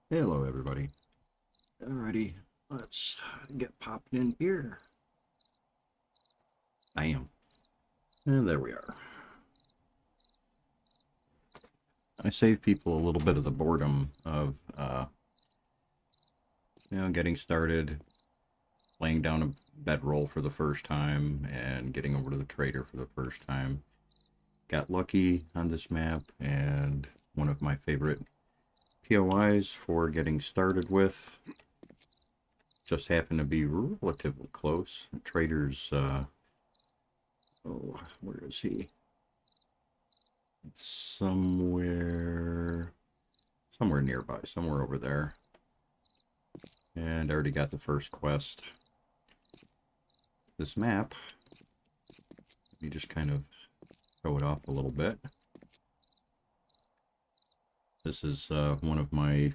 Hello, everybody. Alrighty, let's get popped in here. Bam. And there we are. I save people a little bit of the boredom of, getting started, laying down a bedroll for the first time, and getting over to the trader for the first time. Got lucky on this map, and one of my favorite POIs for getting started with just happened to be relatively close. The trader's, where is he? Somewhere nearby, somewhere over there. And I already got the first quest. This map, let me just kind of show it off a little bit. This is one of my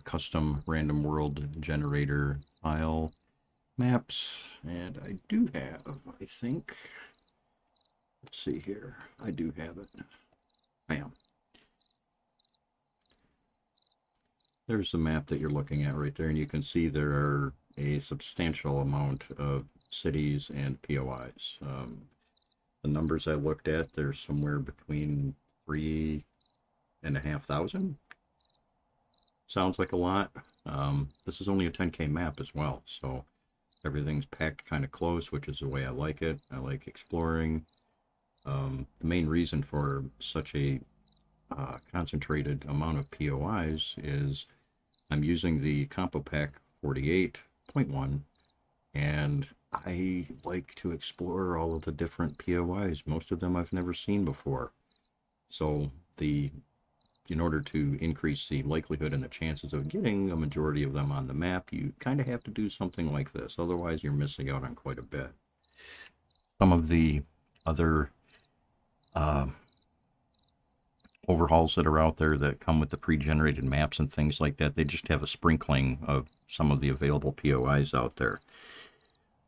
custom random world generator file maps, and I do have, I think, let's see here, I do have it. Bam. There's the map that you're looking at right there, and you can see there are a substantial amount of cities and POIs. The numbers I looked at, there's somewhere between 3,500. Sounds like a lot. This is only a 10K map as well, so everything's packed kind of close, which is the way I like it. I like exploring. The main reason for such a concentrated amount of POIs is I'm using the Compo Pack 48.1, and I like to explore all of the different POIs. Most of them I've never seen before. So in order to increase the likelihood and the chances of getting a majority of them on the map, you kind of have to do something like this. Otherwise, you're missing out on quite a bit. Some of the other overhauls that are out there that come with the pre-generated maps and things like that, they just have a sprinkling of some of the available POIs out there.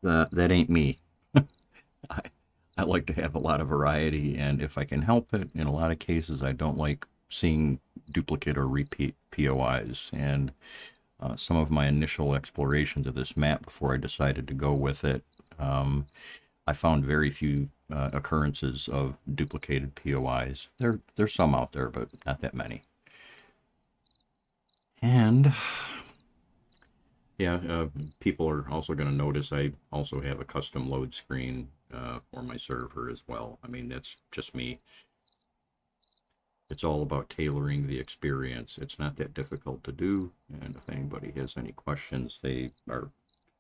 That ain't me. I like to have a lot of variety, and if I can help it, in a lot of cases, I don't like seeing duplicate or repeat POIs. And some of my initial explorations of this map before I decided to go with it, I found very few occurrences of duplicated POIs. There's some out there, but not that many. And yeah, people are also going to notice I also have a custom load screen for my server as well. I mean, that's just me. It's all about tailoring the experience. It's not that difficult to do, and if anybody has any questions, they are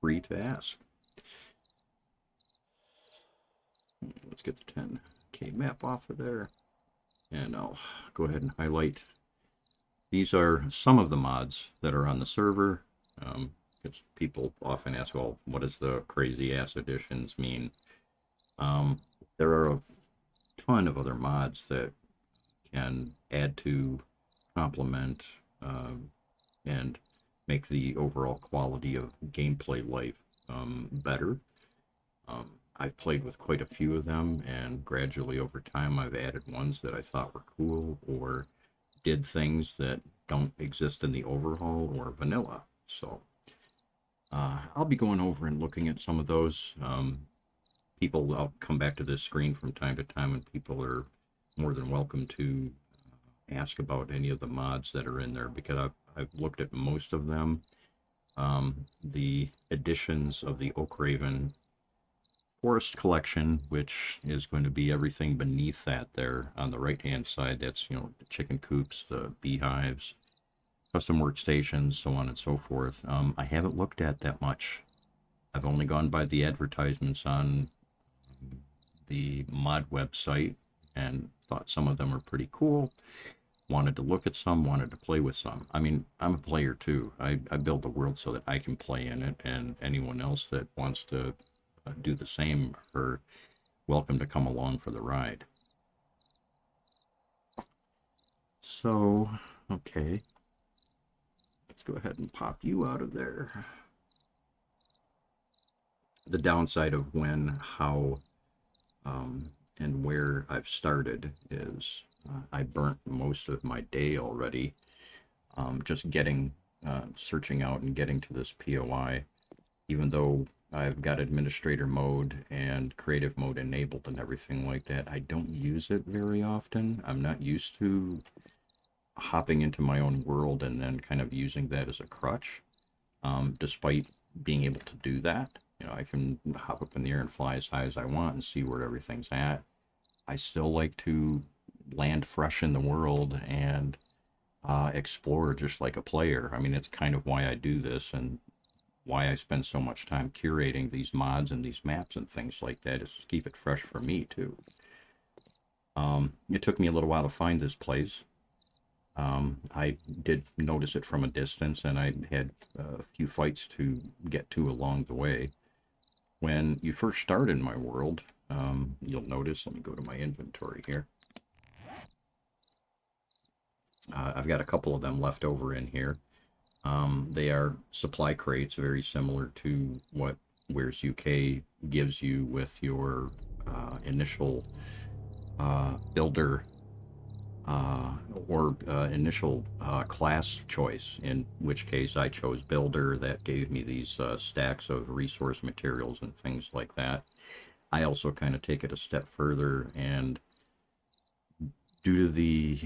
free to ask. Let's get the 10K map off of there, and I'll go ahead and highlight. These are some of the mods that are on the server. Because people often ask, well, what does the crazy ass additions mean? There are a ton of other mods that can add to, complement, and make the overall quality of gameplay life better. I've played with quite a few of them, and gradually over time I've added ones that I thought were cool or did things that don't exist in the overhaul or vanilla. So I'll be going over and looking at some of those. I'll come back to this screen from time to time, and people are more than welcome to ask about any of the mods that are in there, because I've looked at most of them. The additions of the Oak Raven Forest Collection, which is going to be everything beneath that there on the right hand side. That's, the chicken coops, the beehives, custom workstations, so on and so forth. I haven't looked at that much. I've only gone by the advertisements on the mod website and thought some of them are pretty cool. Wanted to look at some, wanted to play with some. I mean, I'm a player too. I build the world so that I can play in it, and anyone else that wants to do the same are welcome to come along for the ride. So, okay. Let's go ahead and pop you out of there. The downside of when, how, and where I've started is I burnt most of my day already just getting searching out and getting to this POI, even though I've got administrator mode and creative mode enabled and everything like that. I don't use it very often. I'm not used to hopping into my own world and then kind of using that as a crutch, despite being able to do that. You know, I can hop up in the air and fly as high as I want and see where everything's at. I still like to land fresh in the world and explore just like a player. I mean, it's kind of why I do this and why I spend so much time curating these mods and these maps and things like that, is to keep it fresh for me too. It took me a little while to find this place. I did notice it from a distance, and I had a few fights to get to along the way. When you first start in my world, you'll notice, let me go to my inventory here. I've got a couple of them left over in here. They are supply crates, very similar to what War3zuk gives you with your initial builder or initial class choice, in which case I chose builder. That gave me these stacks of resource materials and things like that. I also kind of take it a step further, and due to the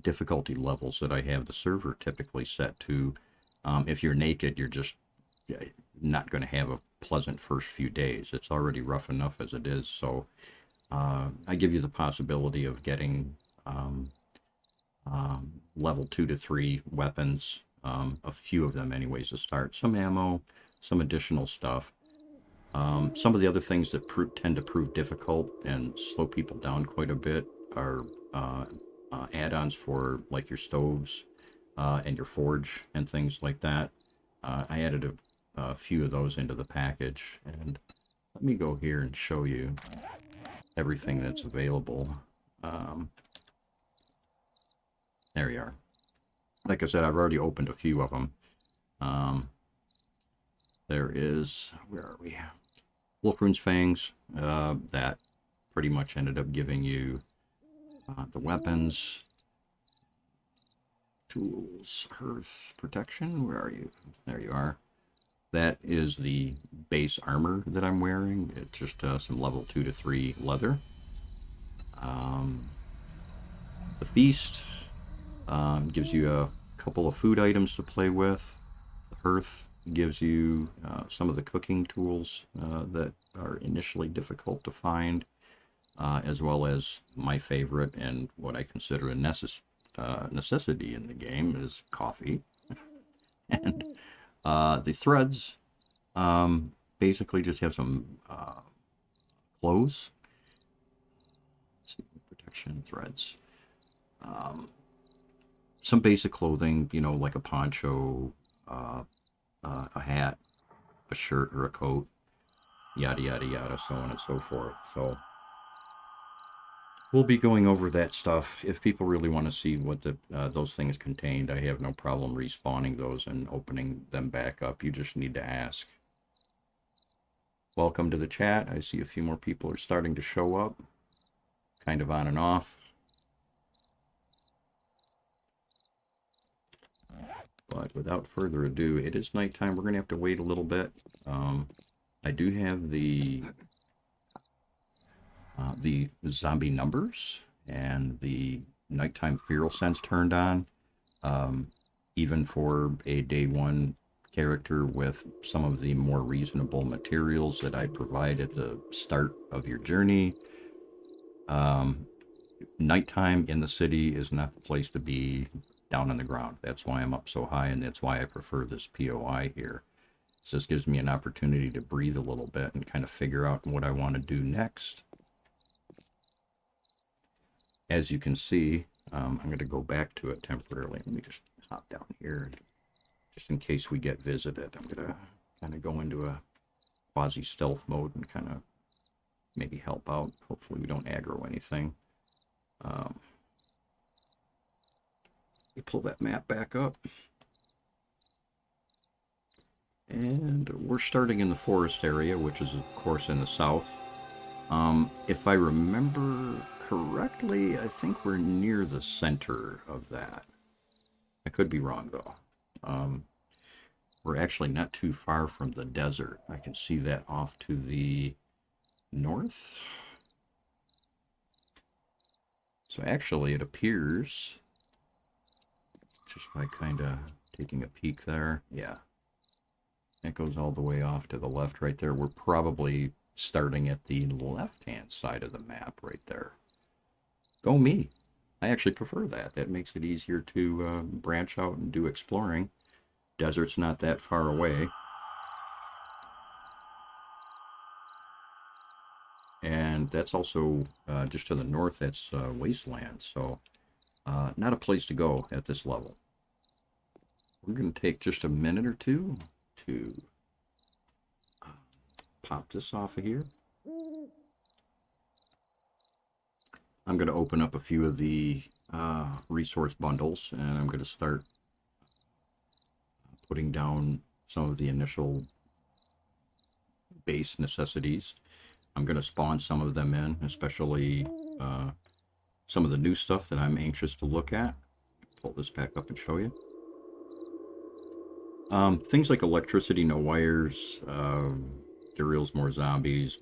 difficulty levels that I have the server typically set to, if you're naked, you're just not going to have a pleasant first few days. It's already rough enough as it is, so I give you the possibility of getting level 2 to 3 weapons, a few of them anyways to start, some ammo, some additional stuff. Some of the other things that tend to prove difficult and slow people down quite a bit are add-ons for like your stoves and your forge and things like that. I added a few of those into the package, and let me go here and show you everything that's available. There you are. Like I said, I've already opened a few of them. There is, where are we? Wolfrune's Fangs, that pretty much ended up giving you the weapons, tools, hearth, protection. Where are you? There you are. That is the base armor that I'm wearing. It's just some level 2 to 3 leather. The feast gives you a couple of food items to play with. The hearth gives you some of the cooking tools that are initially difficult to find, as well as my favorite and what I consider a necessity in the game is coffee. And the threads basically just have some clothes. Let's see, protection threads. Some basic clothing, you know, like a poncho, a hat, a shirt or a coat, yada yada yada, so on and so forth. So we'll be going over that stuff. If people really want to see what those things contained, I have no problem respawning those and opening them back up. You just need to ask. Welcome to the chat. I see a few more people are starting to show up, kind of on and off. But without further ado, it is nighttime. We're going to have to wait a little bit. I do have the zombie numbers and the nighttime feral sense turned on, even for a day 1 character, with some of the more reasonable materials that I provide at the start of your journey. Nighttime in the city is not the place to be down on the ground. That's why I'm up so high, and that's why I prefer this POI here. So this gives me an opportunity to breathe a little bit and kind of figure out what I want to do next. As you can see, I'm going to go back to it temporarily. Let me just hop down here, just in case we get visited. I'm going to kind of go into a quasi-stealth mode and kind of maybe help out. Hopefully we don't aggro anything. You pull that map back up. And we're starting in the forest area, which is, of course, in the south. If I remember correctly, I think we're near the center of that. I could be wrong, though. We're actually not too far from the desert. I can see that off to the north. So actually it appears, just by kind of taking a peek there, yeah, that goes all the way off to the left right there. We're probably starting at the left-hand side of the map right there. Go me. I actually prefer that. That makes it easier to branch out and do exploring. Desert's not that far away. And that's also just to the north, that's wasteland. So not a place to go at this level. We're going to take just a minute or two to pop this off of here. I'm going to open up a few of the resource bundles, and I'm going to start putting down some of the initial base necessities. I'm going to spawn some of them in, especially some of the new stuff that I'm anxious to look at. Pull this back up and show you. Things like electricity, no wires, derails more zombies,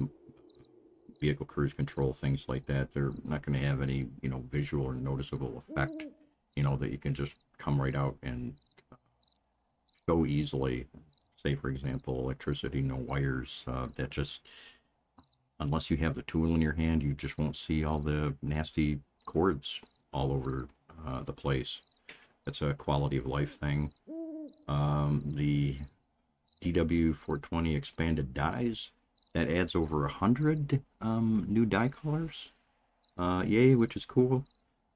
vehicle cruise control, things like that. They're not going to have any, visual or noticeable effect, that you can just come right out and go easily. Say, for example, electricity, no wires. That just, unless you have the tool in your hand, you just won't see all the nasty cords all over the place. That's a quality of life thing. The DW420 expanded dies, that adds over 100 new die colors. Yay, which is cool.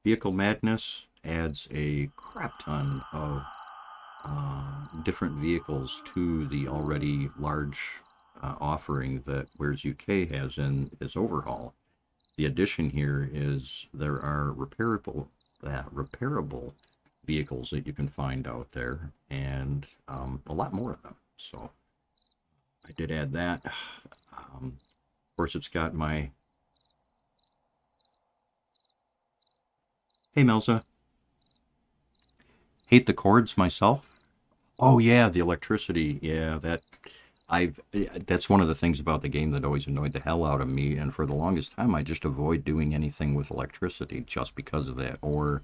Vehicle Madness adds a crap ton of different vehicles to the already large offering that War3zuk has in its overhaul. The addition here is there are repairable vehicles that you can find out there, and a lot more of them. So I did add that. Of course, it's got my... Hey, Melza. Hate the cords myself. Oh yeah, the electricity. Yeah, that's one of the things about the game that always annoyed the hell out of me, and for the longest time I just avoid doing anything with electricity just because of that, or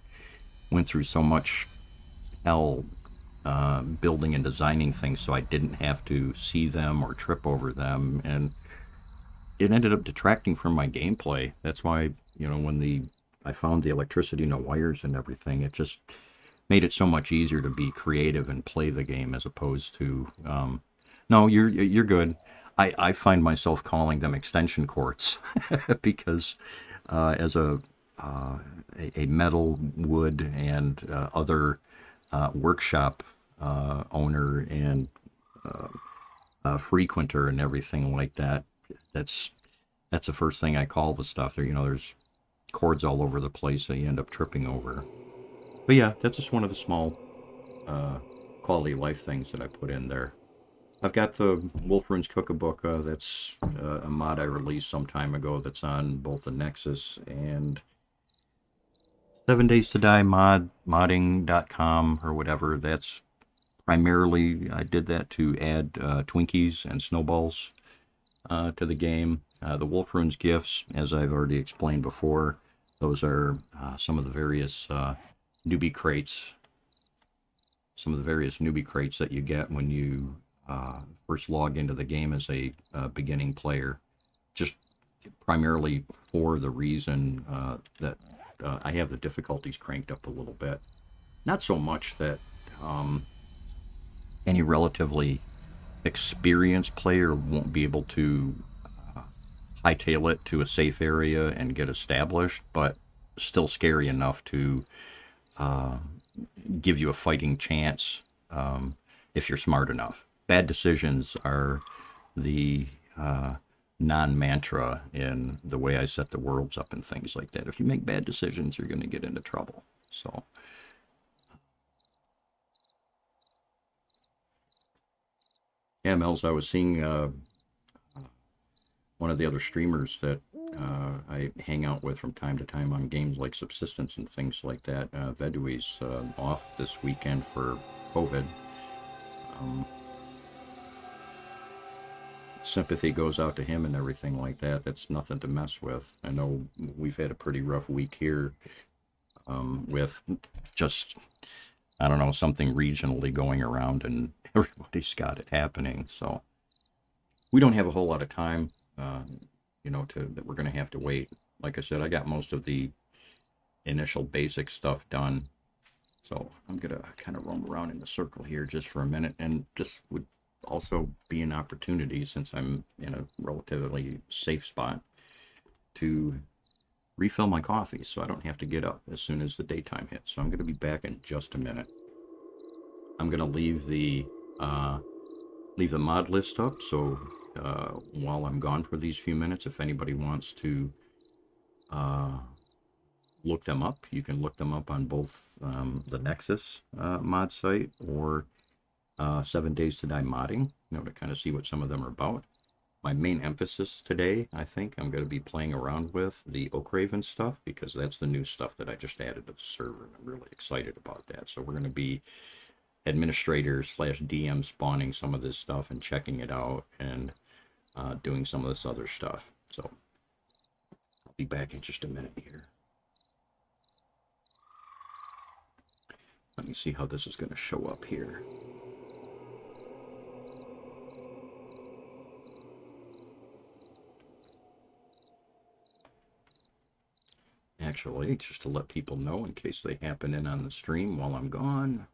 went through so much hell building and designing things so I didn't have to see them or trip over them, and it ended up detracting from my gameplay. That's why, when I found the electricity, no wires and everything, it just made it so much easier to be creative and play the game, as opposed to no, you're good. I find myself calling them extension cords because as a metal, wood, and other workshop owner and frequenter and everything like that, that's the first thing I call the stuff. There's cords all over the place that you end up tripping over. But yeah, that's just one of the small quality of life things that I put in there. I've got the War3zuk cookbook. That's a mod I released some time ago that's on both the Nexus and 7 Days to Die modding.com or whatever. That's primarily, I did that to add Twinkies and snowballs to the game. The War3zuk gifts, as I've already explained before, those are some of the various newbie crates. Some of the various newbie crates that you get when you first log into the game as a beginning player, just primarily for the reason that I have the difficulties cranked up a little bit. Not so much that any relatively experienced player won't be able to hightail it to a safe area and get established, but still scary enough to give you a fighting chance if you're smart enough. Bad decisions are the non-mantra in the way I set the worlds up and things like that. If you make bad decisions, you're going to get into trouble. So, yeah, Mels, I was seeing one of the other streamers that I hang out with from time to time on games like Subsistence and things like that. Vedui's off this weekend for COVID. Sympathy goes out to him and everything like that. That's nothing to mess with. I know we've had a pretty rough week here with just, I don't know, something regionally going around, and everybody's got it happening. So we don't have a whole lot of time, that we're going to have to wait. Like I said, I got most of the initial basic stuff done. So I'm going to kind of roam around in the circle here just for a minute, and this would also be an opportunity, since I'm in a relatively safe spot, to refill my coffee so I don't have to get up as soon as the daytime hits. So I'm going to be back in just a minute. I'm going to leave the mod list up, so while I'm gone for these few minutes, if anybody wants to look them up, you can look them up on both the Nexus mod site or 7 Days to Die Modding, to kind of see what some of them are about. My main emphasis today, I think, I'm going to be playing around with the Oak Raven stuff, because that's the new stuff that I just added to the server, and I'm really excited about that. So we're going to be administrator/DM spawning some of this stuff and checking it out, and doing some of this other stuff. So I'll be back in just a minute here. Let me see how this is going to show up here. Actually, just to let people know in case they happen in on the stream while I'm gone.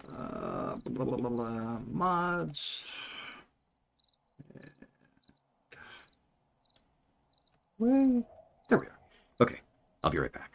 Blah, blah, blah, blah, mods. Well, there we are. Okay, I'll be right back.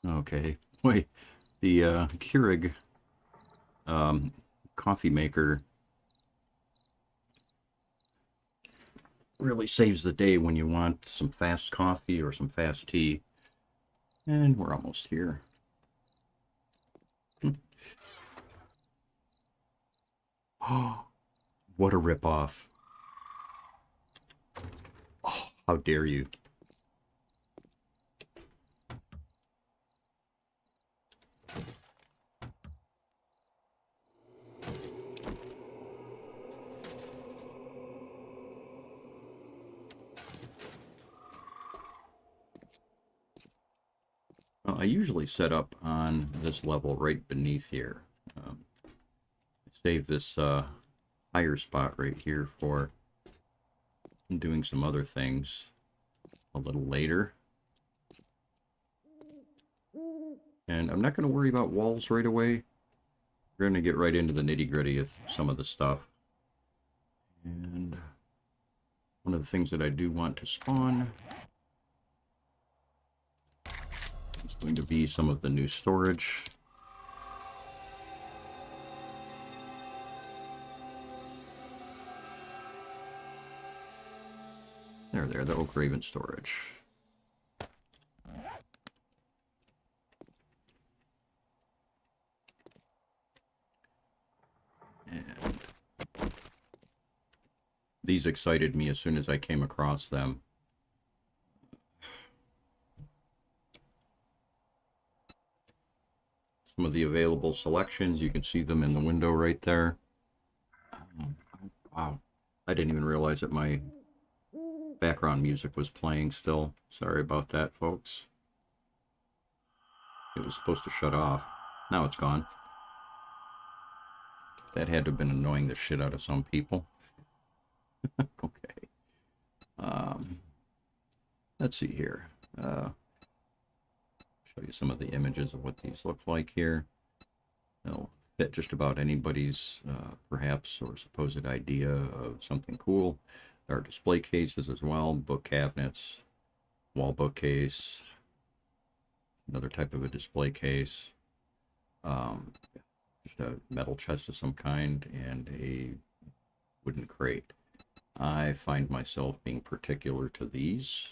Okay, wait, the Keurig coffee maker really saves the day when you want some fast coffee or some fast tea. And we're almost here. Oh, what a ripoff. Oh, how dare you. Well, I usually set up on this level right beneath here. Save this higher spot right here for doing some other things a little later. And I'm not going to worry about walls right away. We're going to get right into the nitty-gritty of some of the stuff. And one of the things that I do want to spawn is going to be some of the new storage. There, the Oak Raven storage. And these excited me as soon as I came across them. Some of the available selections, you can see them in the window right there. Wow, I didn't even realize that my background music was playing still. Sorry about that, folks. It was supposed to shut off. Now it's gone. That had to have been annoying the shit out of some people. Okay. Let's see here. Show you some of the images of what these look like here. They'll fit just about anybody's perhaps or supposed idea of something cool. There are display cases as well, book cabinets, wall bookcase, another type of a display case, just a metal chest of some kind, and a wooden crate. I find myself being particular to these.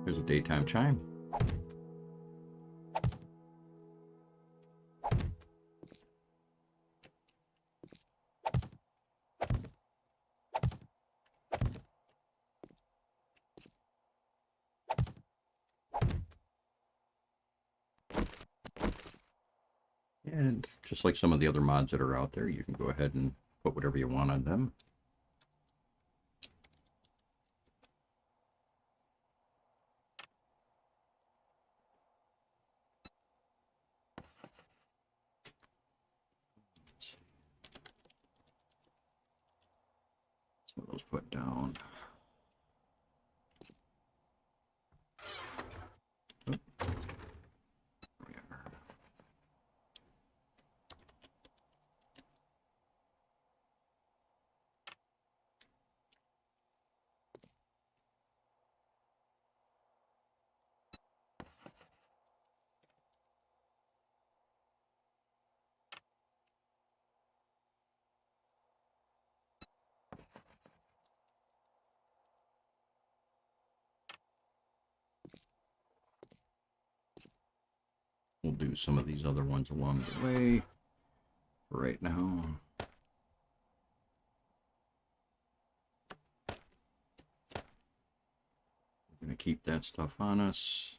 There's a daytime chime. And just like some of the other mods that are out there, you can go ahead and put whatever you want on them. Some of those put down. Oh, there we are. We'll do some of these other ones along the way. For right now. We're going to keep that stuff on us.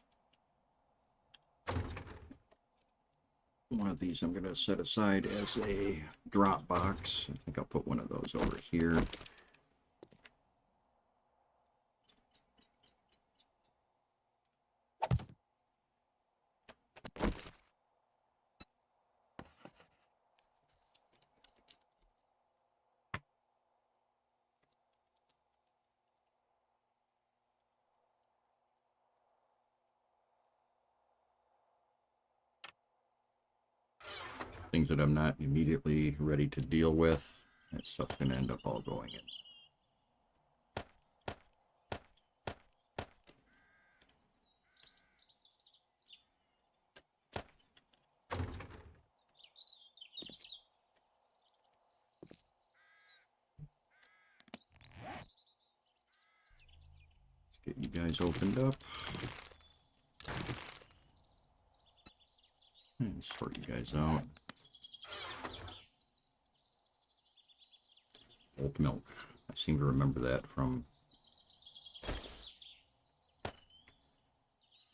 One of these I'm going to set aside as a drop box. I think I'll put one of those over here. Things that I'm not immediately ready to deal with, that stuff's going to end up all going in. guys opened up. And sort you guys out. Old milk. I seem to remember that from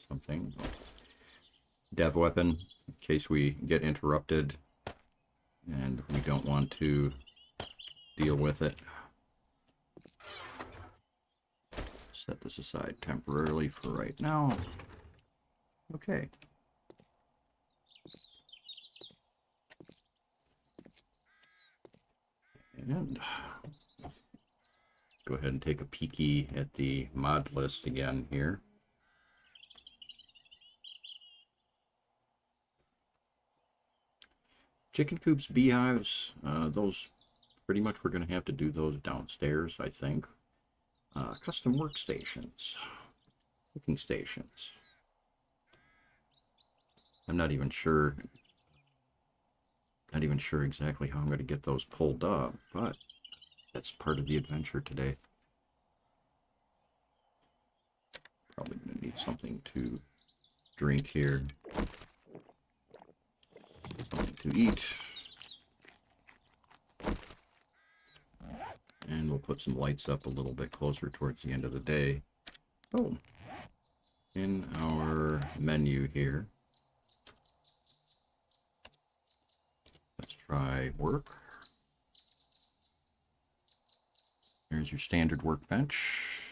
something. Dev weapon, in case we get interrupted and we don't want to deal with it. Set this aside temporarily for right now. Okay. And go ahead and take a peeky at the mod list again here. Chicken coops, beehives, those pretty much we're going to have to do those downstairs, I think. Custom workstations, cooking stations. I'm not even sure exactly how I'm going to get those pulled up, but that's part of the adventure today. Probably going to need something to drink here. Something to eat. And we'll put some lights up a little bit closer towards the end of the day. Oh, in our menu here, let's try work. There's your standard workbench.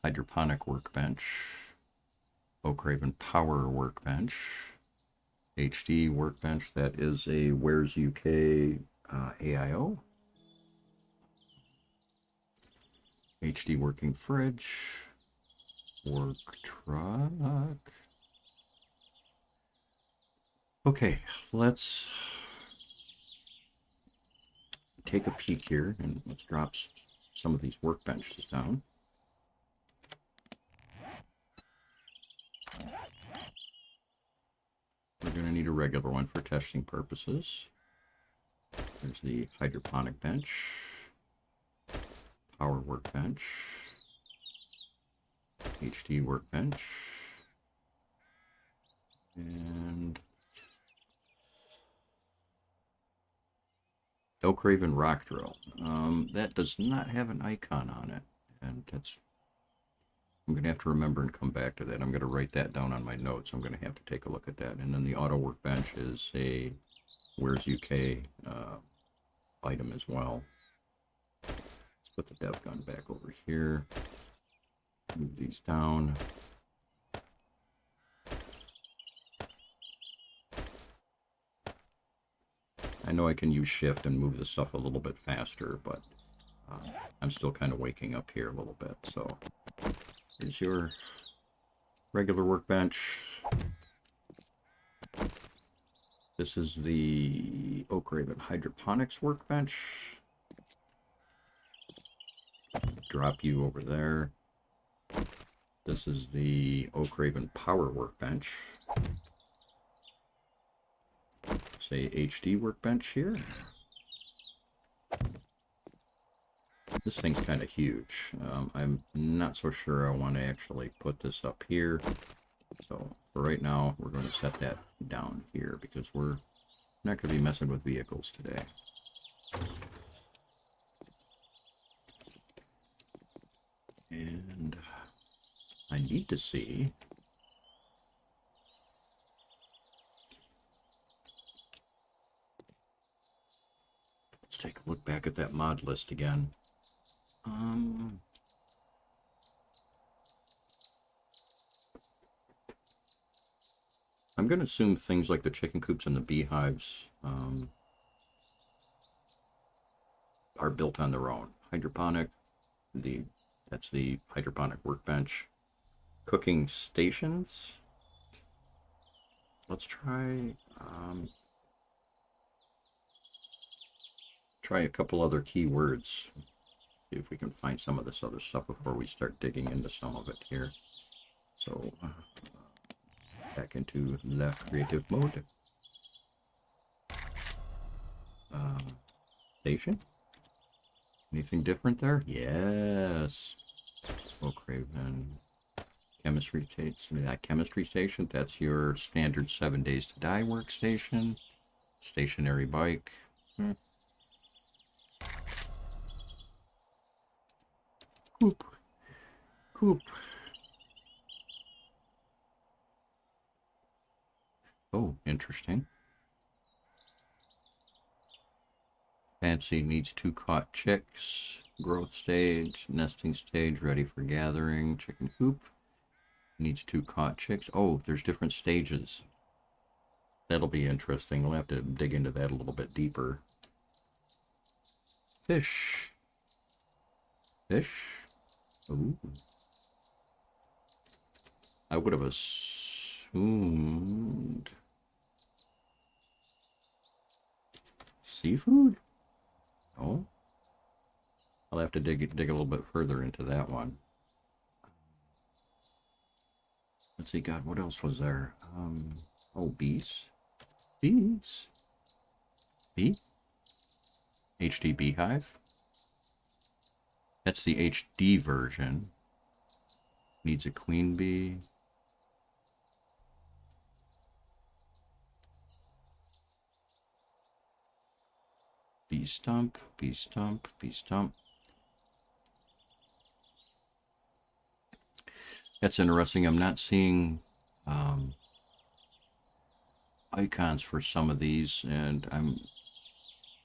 Hydroponic workbench. War3zuk power workbench. HD workbench, that is a War3zuk AIO. HD working fridge. Work truck. Okay, let's take a peek here and let's drop some of these workbenches down. We're going to need a regular one for testing purposes. There's the hydroponic bench, power workbench, HD workbench, and War3zuk rock drill. That does not have an icon on it, and I'm going to have to remember and come back to that. I'm going to write that down on my notes. I'm going to have to take a look at that. And then the auto workbench is a War3zuk item as well. Let's put the dev gun back over here. Move these down. I know I can use shift and move the stuff a little bit faster, but I'm still kind of waking up here a little bit. So here's your regular workbench. This is the War3zuk hydroponics workbench. Drop you over there. This is the War3zuk power workbench. Say HD workbench here. This thing's kind of huge. I'm not so sure I want to actually put this up here. So for right now, we're going to set that down here because we're not going to be messing with vehicles today. And I need to see. Let's take a look back at that mod list again. I'm going to assume things like the chicken coops and the beehives are built on their own. Hydroponic, that's the hydroponic workbench. Cooking stations. Let's try a couple other keywords. See if we can find some of this other stuff before we start digging into some of it here. So back into the creative mode. Station. Anything different there? Yes. Oak Raven. Chemistry station. That chemistry station, that's your standard 7 days to die workstation. Stationary bike. Coop. Coop. Oh, interesting. Fancy needs 2 caught chicks. Growth stage, nesting stage, ready for gathering. Chicken coop. Needs 2 caught chicks. Oh, there's different stages. That'll be interesting. We'll have to dig into that a little bit deeper. Fish. Fish. Ooh. I would have assumed seafood? Oh. I'll have to dig a little bit further into that one. Let's see, God, what else was there? Oh, bees. Bees. Bee? HD beehive. That's the HD version. Needs a queen bee. Bee stump, bee stump, bee stump. That's interesting. I'm not seeing icons for some of these, and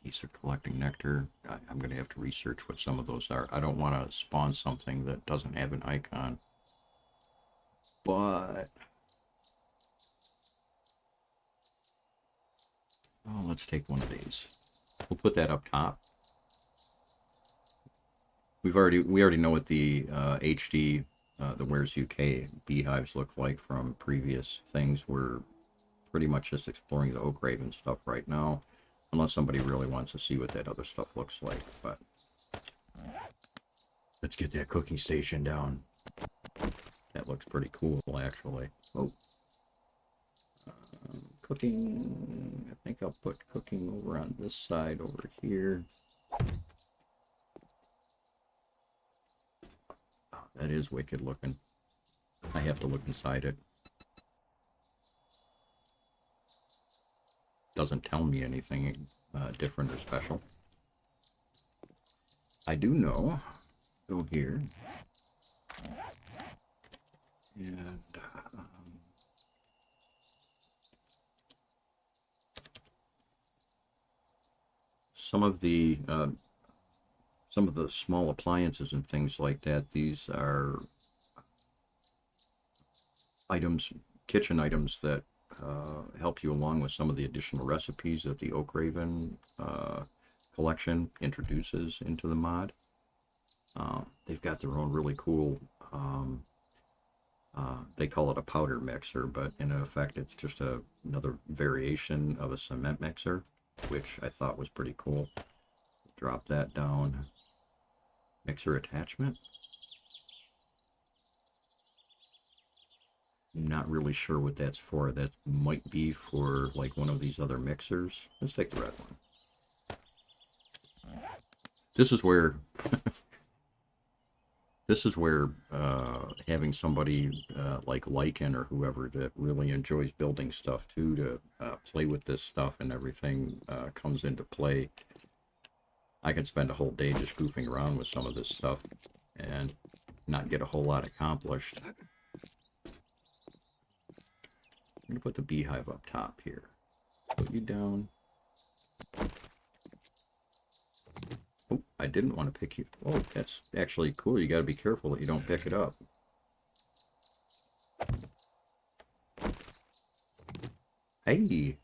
these are collecting nectar. I'm going to have to research what some of those are. I don't want to spawn something that doesn't have an icon. But oh, let's take one of these. We'll put that up top. We already know what the HD the War3zuk beehives look like from previous things. We're pretty much just exploring the Oak Raven stuff right now, unless somebody really wants to see what that other stuff looks like. But let's get that cooking station down. That looks pretty cool, actually. Oh, cooking. I think I'll put cooking over on this side over here. Oh, that is wicked looking. I have to look inside it. Doesn't tell me anything different or special. I do know. Go here. And some of the small appliances and things like that, these are items, kitchen items that help you along with some of the additional recipes that the Oak Raven collection introduces into the mod. They've got their own really cool, they call it a powder mixer, but in effect it's just another variation of a cement mixer, which I thought was pretty cool. Drop that down. Mixer attachment. Not really sure what that's for. That might be for like one of these other mixers. Let's take the red one. This is where having somebody like Lycan or whoever that really enjoys building stuff too to play with this stuff and everything comes into play. I could spend a whole day just goofing around with some of this stuff and not get a whole lot accomplished. I'm going to put the beehive up top here. Put you down. Oh, I didn't want to pick you. Oh, that's actually cool. You got to be careful that you don't pick it up. Hey.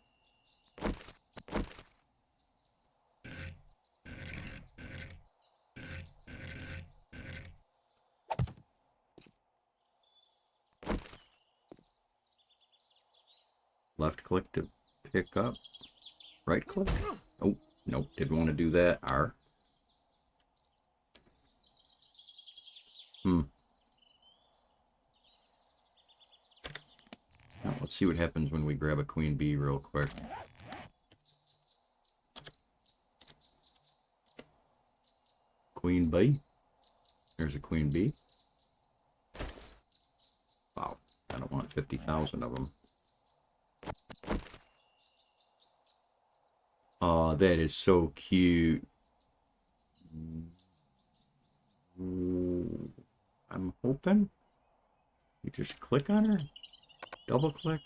Left click to pick up. Right click. Oh, nope. Didn't want to do that. R. Now, let's see what happens when we grab a queen bee real quick. Queen bee. There's a queen bee. 50,000 of them. Oh, that is so cute. Ooh, I'm hoping you just click on her, double click.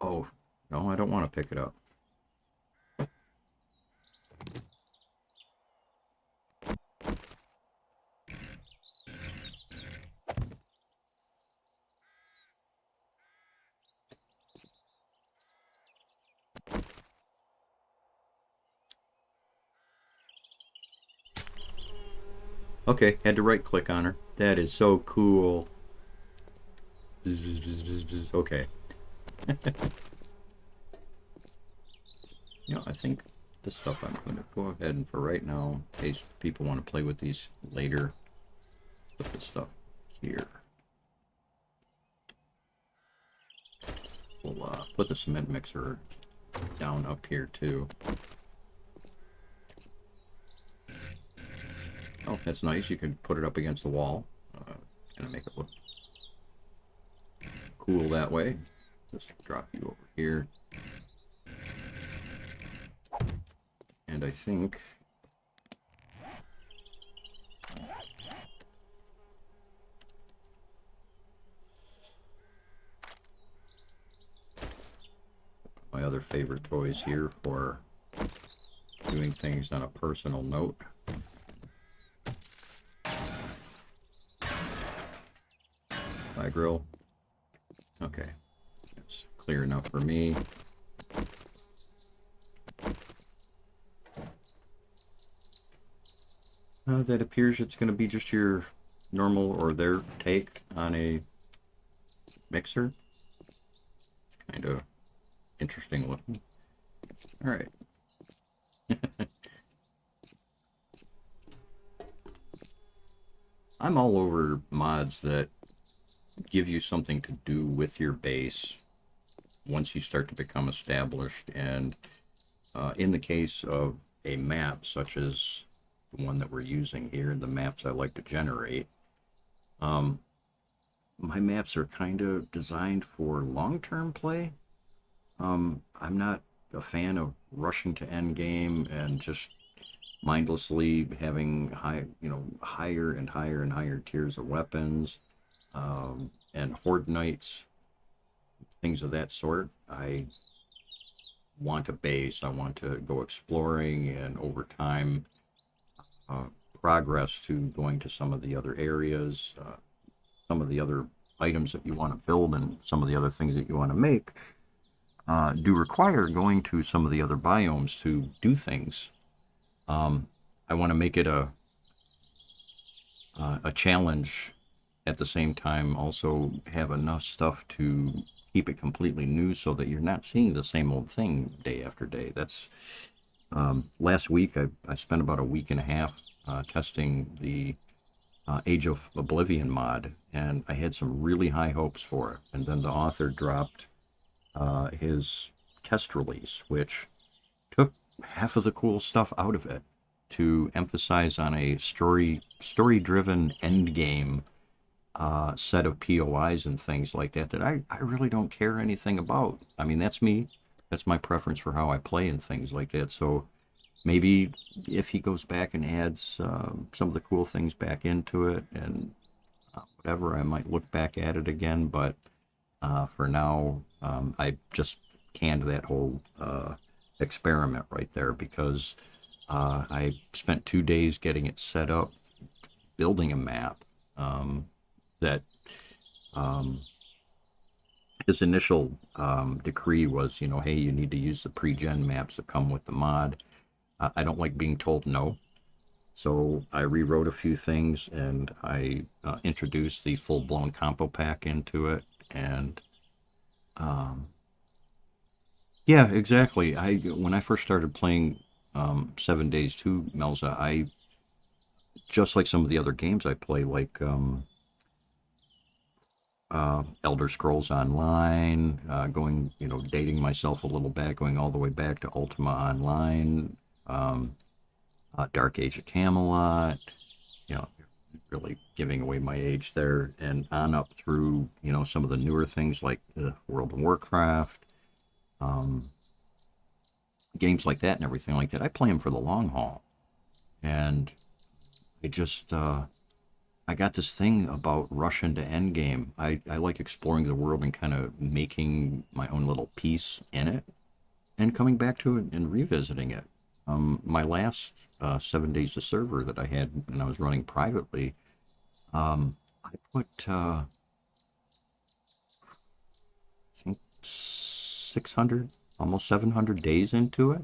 Oh, no, I don't want to pick it up. Okay, had to right click on her. That is so cool. Okay. You know, I think this stuff I'm going to go ahead and for right now, in case people want to play with these later, put this stuff here. We'll put the cement mixer down up here too. Oh, that's nice. You can put it up against the wall. Kind of make it look cool that way. Just drop you over here. And I think my other favorite toys here for doing things on a personal note. My grill. Okay, that's clear enough for me. That appears it's going to be just your normal or their take on a mixer. It's kind of interesting looking. All right. I'm all over mods that give you something to do with your base once you start to become established. And in the case of a map such as the one that we're using here, the maps I like to generate, my maps are kind of designed for long-term play. I'm not a fan of rushing to end game and just mindlessly having higher and higher and higher tiers of weapons, and horde knights, things of that sort. I want a base. I want to go exploring, and over time progress to going to some of the other areas, some of the other items that you want to build, and some of the other things that you want to make do require going to some of the other biomes to do things. I want to make it a challenge, at the same time also have enough stuff to keep it completely new so that you're not seeing the same old thing day after day. That's last week I spent about a week and a half testing the Age of Oblivion mod, and I had some really high hopes for it, and then the author dropped his test release, which took half of the cool stuff out of it to emphasize on a story-driven end game set of POIs and things like that I really don't care anything about. I mean, that's me. That's my preference for how I play and things like that. So maybe if he goes back and adds some of the cool things back into it and whatever, I might look back at it again. But for now, I just canned that whole experiment right there, because I spent 2 days getting it set up, building a map that his initial decree was, hey, you need to use the pre-gen maps that come with the mod. I don't like being told no. So I rewrote a few things, and I introduced the full-blown compo pack into it. And yeah, exactly. When I first started playing 7 Days to Melza, I, just like some of the other games I play, like Elder Scrolls Online, dating myself a little back, going all the way back to Ultima Online, Dark Age of Camelot, really giving away my age there, and on up through, you know, some of the newer things like World of Warcraft, um, games like that and everything like that. I play them for the long haul. And I just, I got this thing about rush into endgame. I like exploring the world and kind of making my own little piece in it and coming back to it and revisiting it. My last 7 days to server that I had when I was running privately, I put, I think 600, almost 700 days into it.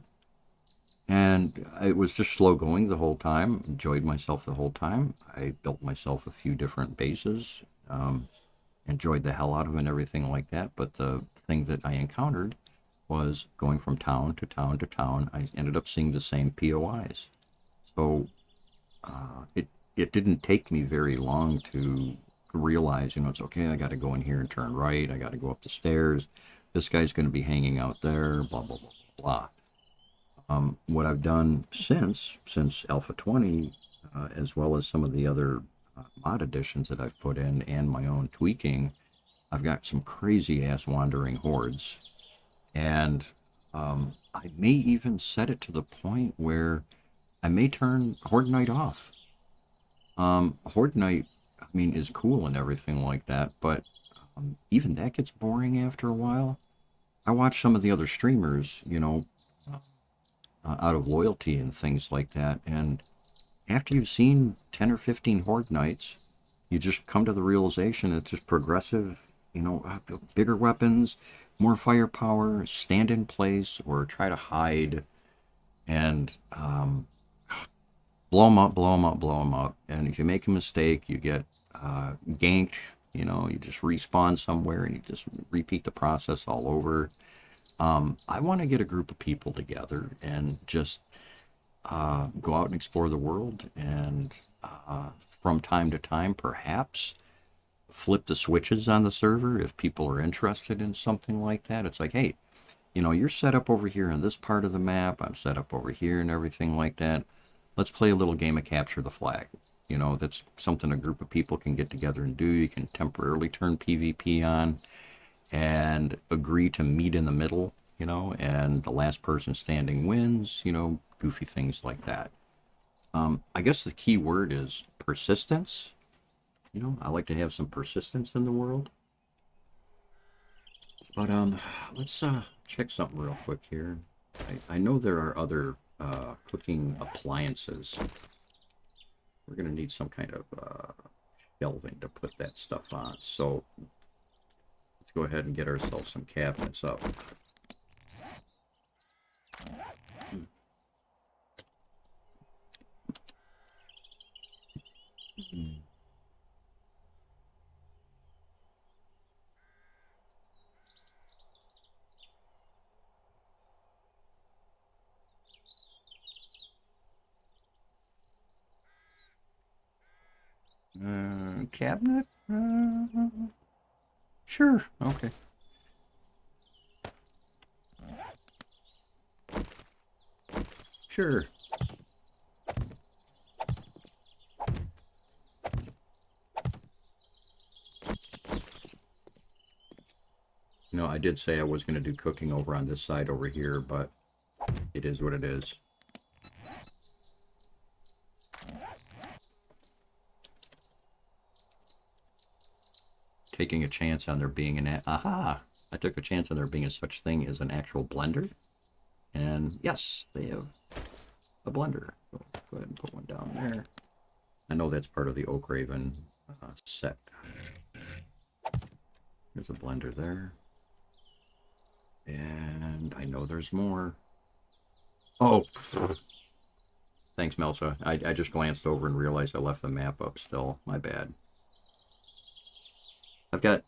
And it was just slow going the whole time. Enjoyed myself the whole time. I built myself a few different bases. Enjoyed the hell out of it and everything like that. But the thing that I encountered was going from town to town to town. I ended up seeing the same POIs. So it didn't take me very long to realize, you know, it's okay. I got to go in here and turn right. I got to go up the stairs. This guy's going to be hanging out there. Blah blah blah blah blah. What I've done since Alpha 20, as well as some of the other mod additions that I've put in and my own tweaking, I've got some crazy ass wandering hordes, and I may even set it to the point where I may turn Horde Night off. Horde Night, I mean, is cool and everything like that, but even that gets boring after a while. I watch some of the other streamers, you know, out of loyalty and things like that, and after you've seen 10 or 15 Horde Nights, you just come to the realization it's just progressive, you know, bigger weapons, more firepower, stand in place, or try to hide, and blow them up, blow them up, blow them up. And if you make a mistake, you get ganked, you know, you just respawn somewhere and you just repeat the process all over. I want to get a group of people together and just go out and explore the world, and from time to time, perhaps flip the switches on the server if people are interested in something like that. It's like, hey, you know, you're set up over here in this part of the map, I'm set up over here and everything like that. Let's play a little game of capture the flag. You know, that's something a group of people can get together and do. You can temporarily turn PvP on and agree to meet in the middle, you know, and the last person standing wins, you know, goofy things like that. I guess the key word is persistence. You know, I like to have some persistence in the world. But let's check something real quick here. I know there are other cooking appliances. We're going to need some kind of shelving to put that stuff on. So let's go ahead and get ourselves some cabinets up. Cabinet? Sure, okay. Sure. You know, I did say I was going to do cooking over on this side over here, but it is what it is. Taking a chance on there being an... Aha! I took a chance on there being a such thing as an actual blender. And yes, they have a blender. So go ahead and put one down there. I know that's part of the Oak Raven set. There's a blender there. And I know there's more. Oh! Thanks, Melsa. I just glanced over and realized I left the map up still. My bad. I've got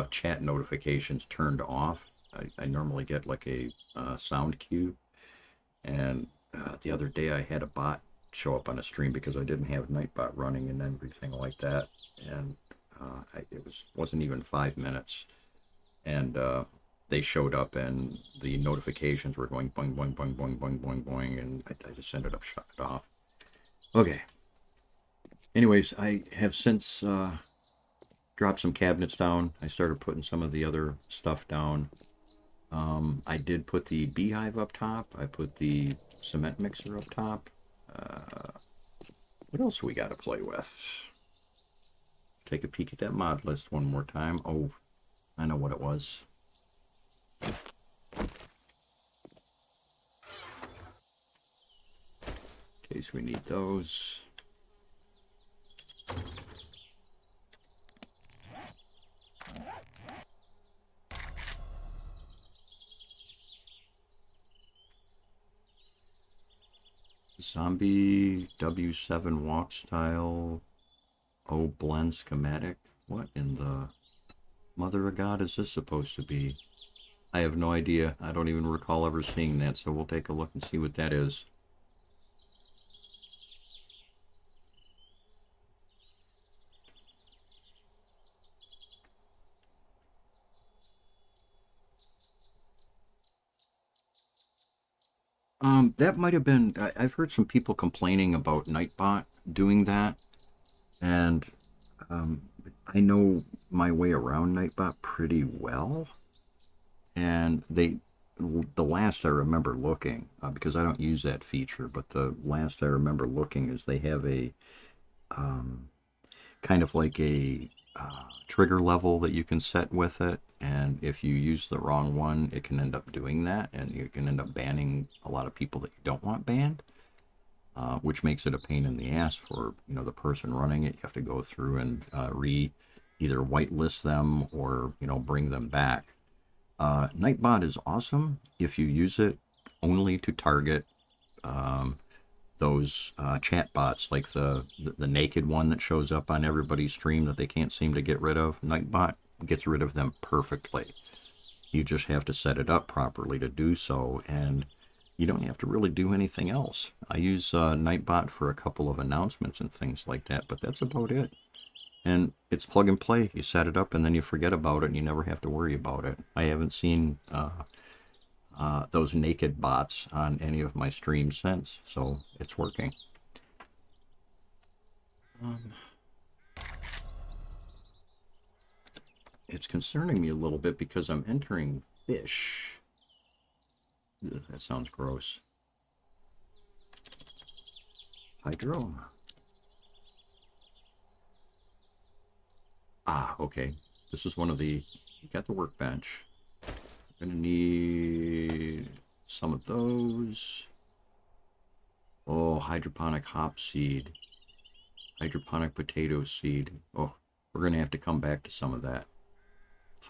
chat notifications turned off. I normally get like a sound cue. And the other day I had a bot show up on a stream because I didn't have Nightbot running and everything like that. And it wasn't even 5 minutes. And they showed up and the notifications were going boing, boing, boing, boing, boing, boing, boing. And I just ended up shutting it off. Okay. Anyways, I have since dropped some cabinets down. I started putting some of the other stuff down. I did put the beehive up top. I put the cement mixer up top. What else we got to play with? Take a peek at that mod list one more time. Oh, I know what it was. In case we need those. Zombie W7 walk style. Oh, blend schematic. What in the mother of God is this supposed to be? I have no idea. I don't even recall ever seeing that, so we'll take a look and see what that is. That might have been, I've heard some people complaining about Nightbot doing that, and um, I know my way around Nightbot pretty well, and the last I remember looking, because I don't use that feature, but the last I remember looking is they have a kind of like a trigger level that you can set with it, and if you use the wrong one, it can end up doing that, and you can end up banning a lot of people that you don't want banned, which makes it a pain in the ass for the person running it. You have to go through and either whitelist them or bring them back. Nightbot is awesome if you use it only to target those chat bots, like the naked one that shows up on everybody's stream that they can't seem to get rid of. Nightbot gets rid of them perfectly. You just have to set it up properly to do so, and you don't have to really do anything else. I use Nightbot for a couple of announcements and things like that, but that's about it. And it's plug and play. You set it up and then you forget about it and you never have to worry about it. I haven't seen those naked bots on any of my streams since, so it's working. It's concerning me a little bit because I'm entering fish. Ugh, that sounds gross. Hydro. Ah, okay. This is one of the... You got the workbench. I'm gonna need some of those. Oh, hydroponic hop seed. Hydroponic potato seed. Oh, we're gonna have to come back to some of that.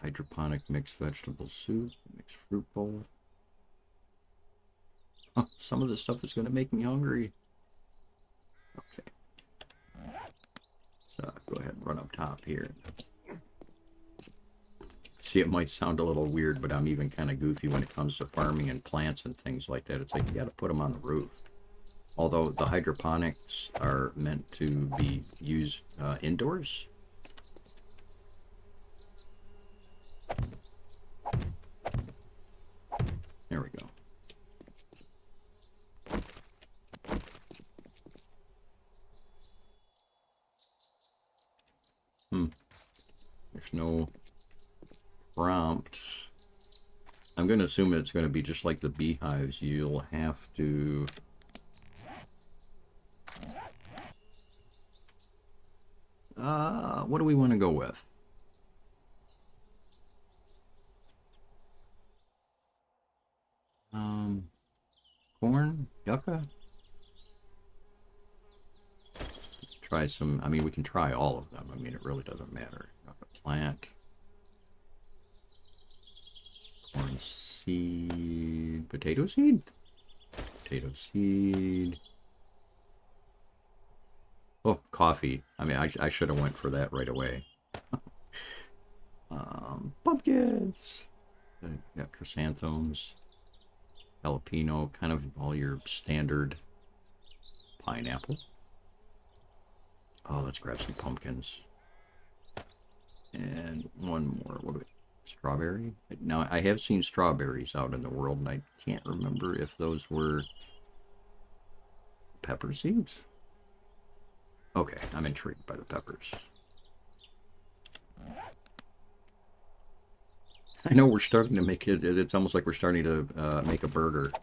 Hydroponic mixed vegetable soup, mixed fruit bowl. Oh, some of this stuff is gonna make me hungry. Okay. So go ahead and run up top here. See, it might sound a little weird, but I'm even kind of goofy when it comes to farming and plants and things like that. It's like you got to put them on the roof. Although the hydroponics are meant to be used indoors. There we go. There's no prompt. I'm going to assume it's going to be just like the beehives. You'll have to... what do we want to go with? Corn? Yucca? Let's try some... I mean, we can try all of them. I mean, it really doesn't matter. Yucca plant. Corn seed. Potato seed? Potato seed. Oh, coffee. I mean, I should have went for that right away. Pumpkins. Got chrysanthemums. Jalapeno. Kind of all your standard pineapple. Oh, let's grab some pumpkins. And one more. What do we... Strawberry? Now, I have seen strawberries out in the world, and I can't remember if those were pepper seeds. Okay, I'm intrigued by the peppers. I know we're starting to make it, it's almost like we're starting to make a burger.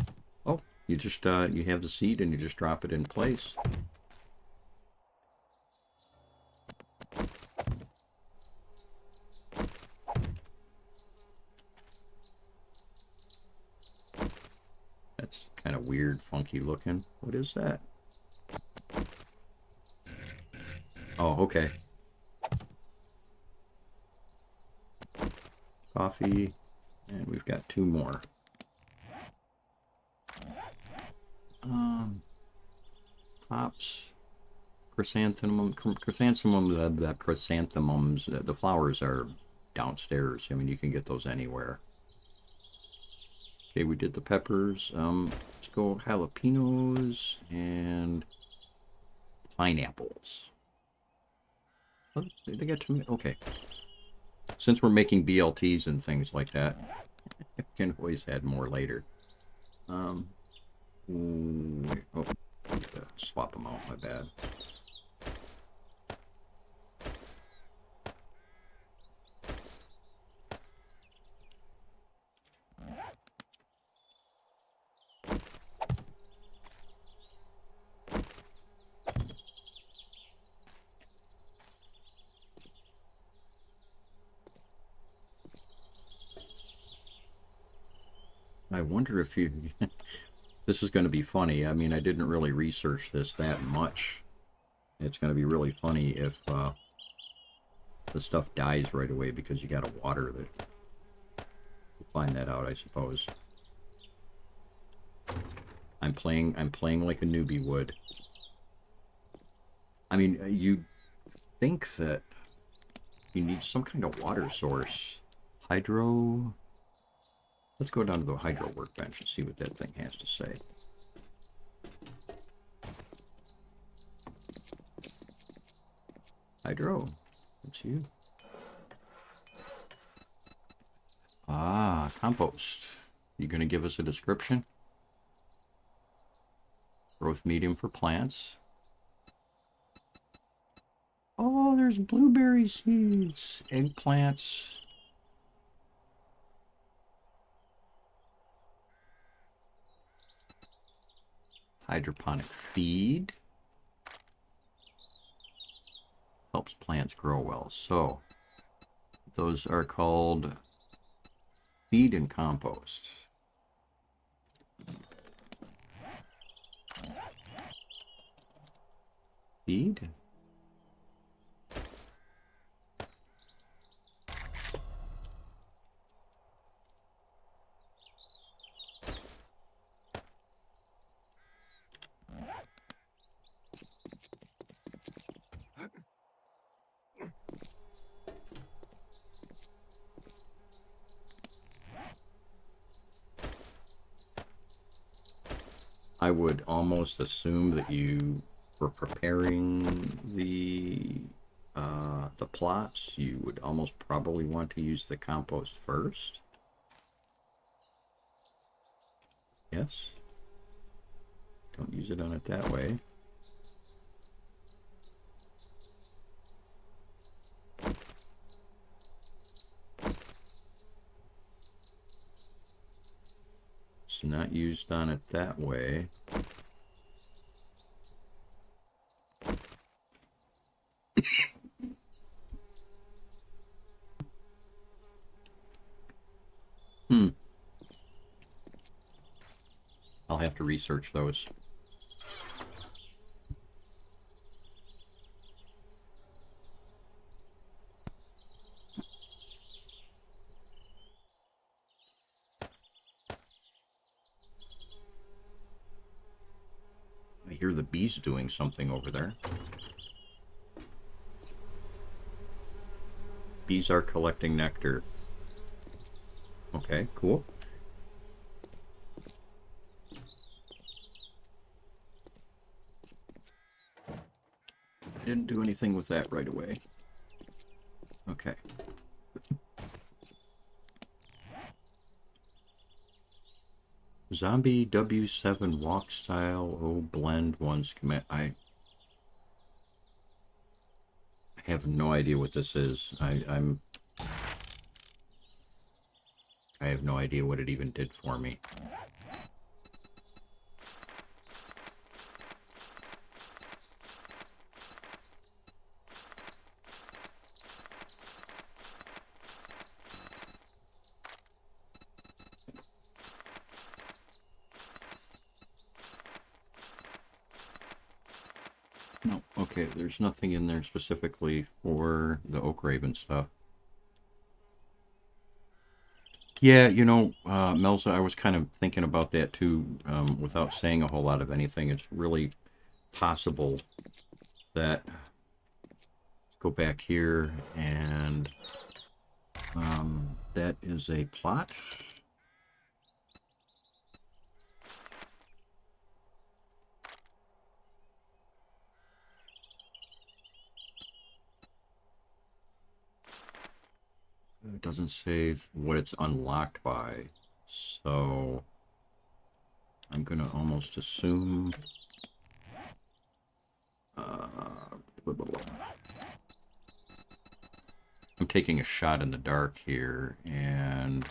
Oh, you just, you have the seed and you just drop it in place. That's kind of weird, funky looking. What is that? Oh, okay. Coffee, and we've got 2 more. Hops, chrysanthemums, the flowers are downstairs. I mean, you can get those anywhere. Okay, we did the peppers. Let's go jalapenos and pineapples. Oh, they got tomato. Okay. Since we're making BLTs and things like that, you can always add more later. Oh, swap them out, my bad. I wonder if you... This is going to be funny. I mean, I didn't really research this that much. It's going to be really funny if the stuff dies right away because you got to water it. We'll find that out, I suppose. I'm playing like a newbie would. I mean, you think that you need some kind of water source. Hydro... Let's go down to the hydro workbench and see what that thing has to say. Hydro, that's you. Ah, compost. You gonna give us a description? Growth medium for plants. Oh, there's blueberry seeds, eggplants. Hydroponic feed. Helps plants grow well. So, those are called feed and compost. Feed? I would almost assume that you were preparing the plots. You would almost probably want to use the compost first. Yes. Don't use it on it that way. It's not used on it that way. I'll have to research those. I hear the bees doing something over there. Bees are collecting nectar. Okay, cool. I didn't do anything with that right away. Okay. Zombie W7 walk style. Oh, blend one schematic. have no idea what this is. I have no idea what it even did for me. No, okay, there's nothing in there specifically for the Oak Raven stuff. Yeah, you know, Melza, I was kind of thinking about that too, without saying a whole lot of anything. It's really possible that, let's go back here, and that is a plot. It doesn't say what it's unlocked by, so I'm going to almost assume... blah, blah, blah. I'm taking a shot in the dark here, and...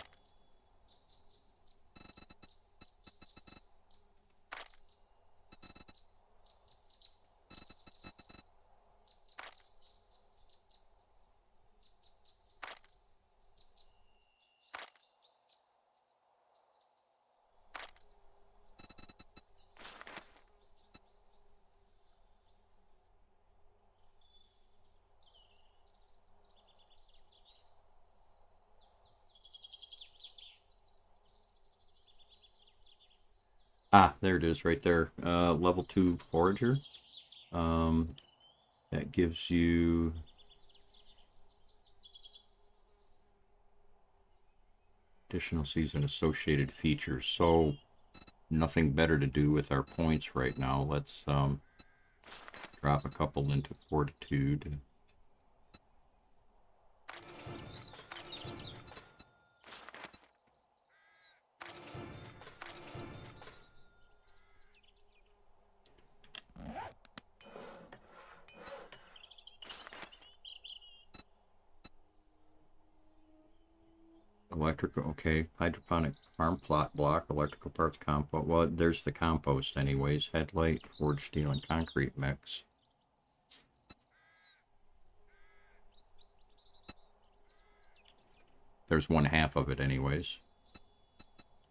Ah, there it is right there. Level 2 Forager. That gives you... additional season associated features. So, nothing better to do with our points right now. Let's drop a couple into Fortitude. Electrical, okay. Hydroponic farm plot block, electrical parts compost. Well, there's the compost anyways. Headlight, forged steel and concrete mix. There's 1/2 of it anyways.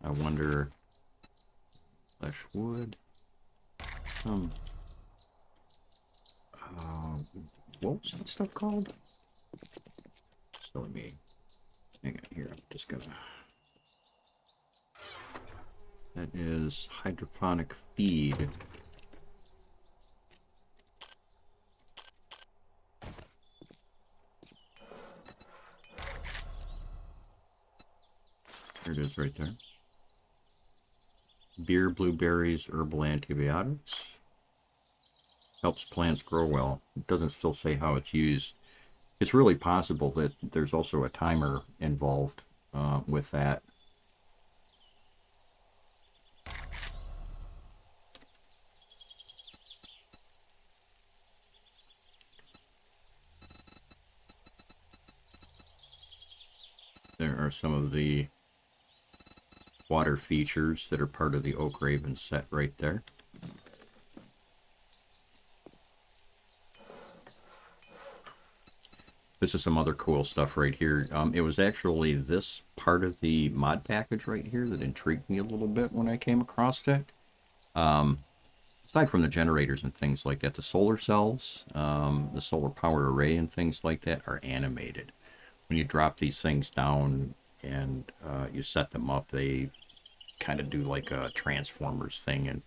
I wonder... flesh wood. What was that stuff called? Silly me. Hang on here, I'm just gonna... That is Hydroponic Feed. There it is right there. Beer, blueberries, herbal antibiotics. Helps plants grow well. It doesn't still say how it's used. It's really possible that there's also a timer involved with that. There are some of the water features that are part of the Oak Raven set right there. This is some other cool stuff right here. It was actually this part of the mod package right here that intrigued me a little bit when I came across it. Aside from the generators and things like that, the solar cells, the solar power array and things like that are animated. When you drop these things down and you set them up, they kind of do like a Transformers thing and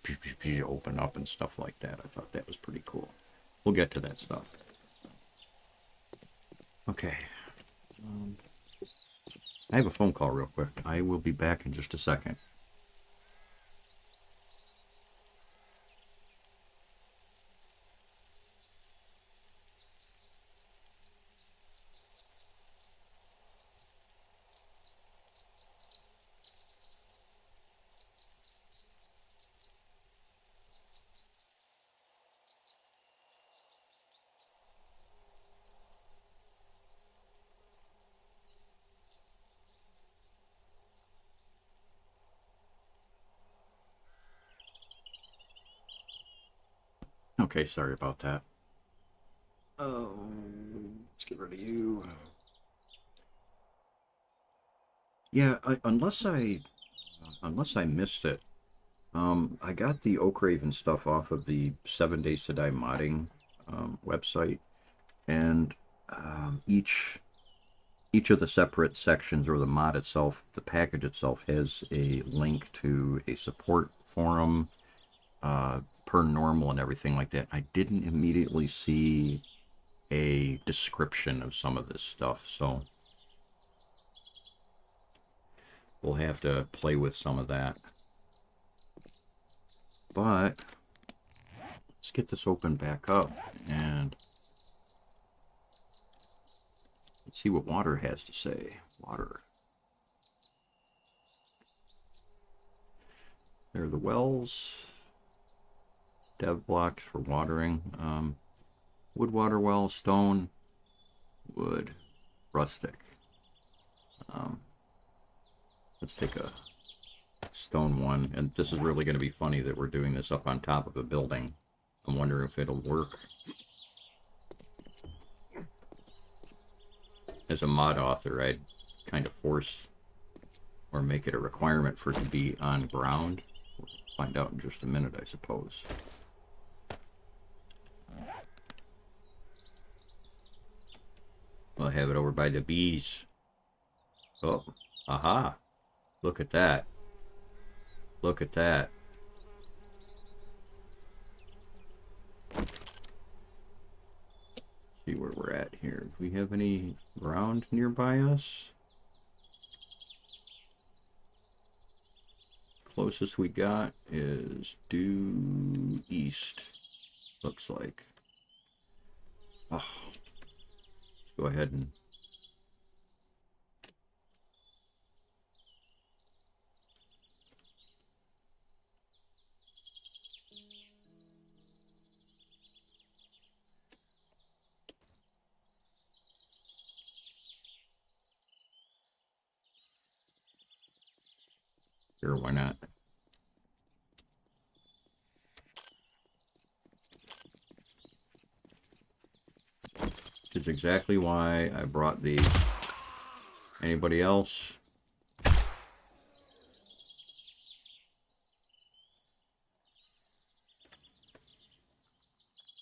open up and stuff like that. I thought that was pretty cool. We'll get to that stuff. Okay. I have a phone call real quick. I will be back in just a second. Okay, sorry about that. Oh, let's get rid of you. Yeah, unless I missed it, I got the Oak Raven stuff off of the 7 Days to Die modding website, and each of the separate sections or the mod itself, the package itself, has a link to a support forum, per normal and everything like that. I didn't immediately see a description of some of this stuff, so we'll have to play with some of that. But let's get this open back up and let's see what water has to say. Water. There are the wells. Dev blocks for watering. Wood water well, stone, wood, rustic. Let's take a stone one. And this is really going to be funny that we're doing this up on top of a building. I'm wondering if it'll work. As a mod author, I'd kind of force or make it a requirement for it to be on ground. We'll find out in just a minute, I suppose. We'll have it over by the bees. Oh, aha. Look at that. Look at that. See where we're at here. Do we have any ground nearby us? Closest we got is due east, looks like. Oh, let's go ahead and sure, why not? Which is exactly why I brought the... Anybody else?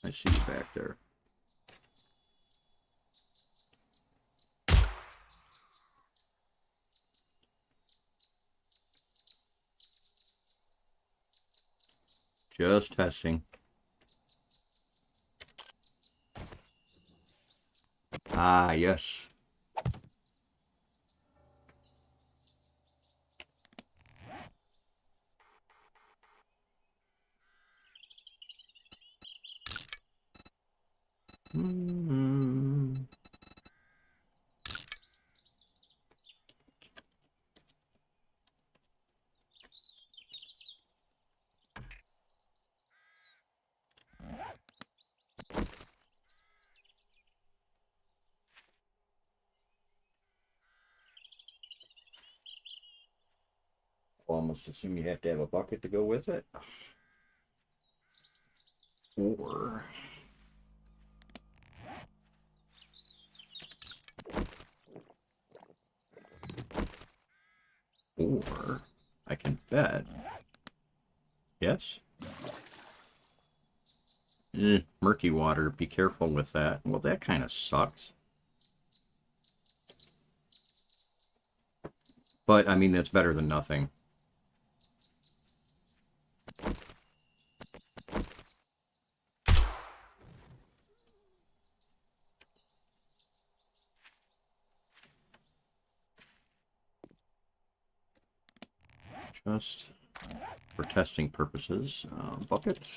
I see you back there. Just testing. Ah, yes. Almost assume you have to have a bucket to go with it. Or... Or I can bet. Yes? Murky water, be careful with that. Well, that kind of sucks. But, I mean, that's better than nothing. Just for testing purposes. Bucket.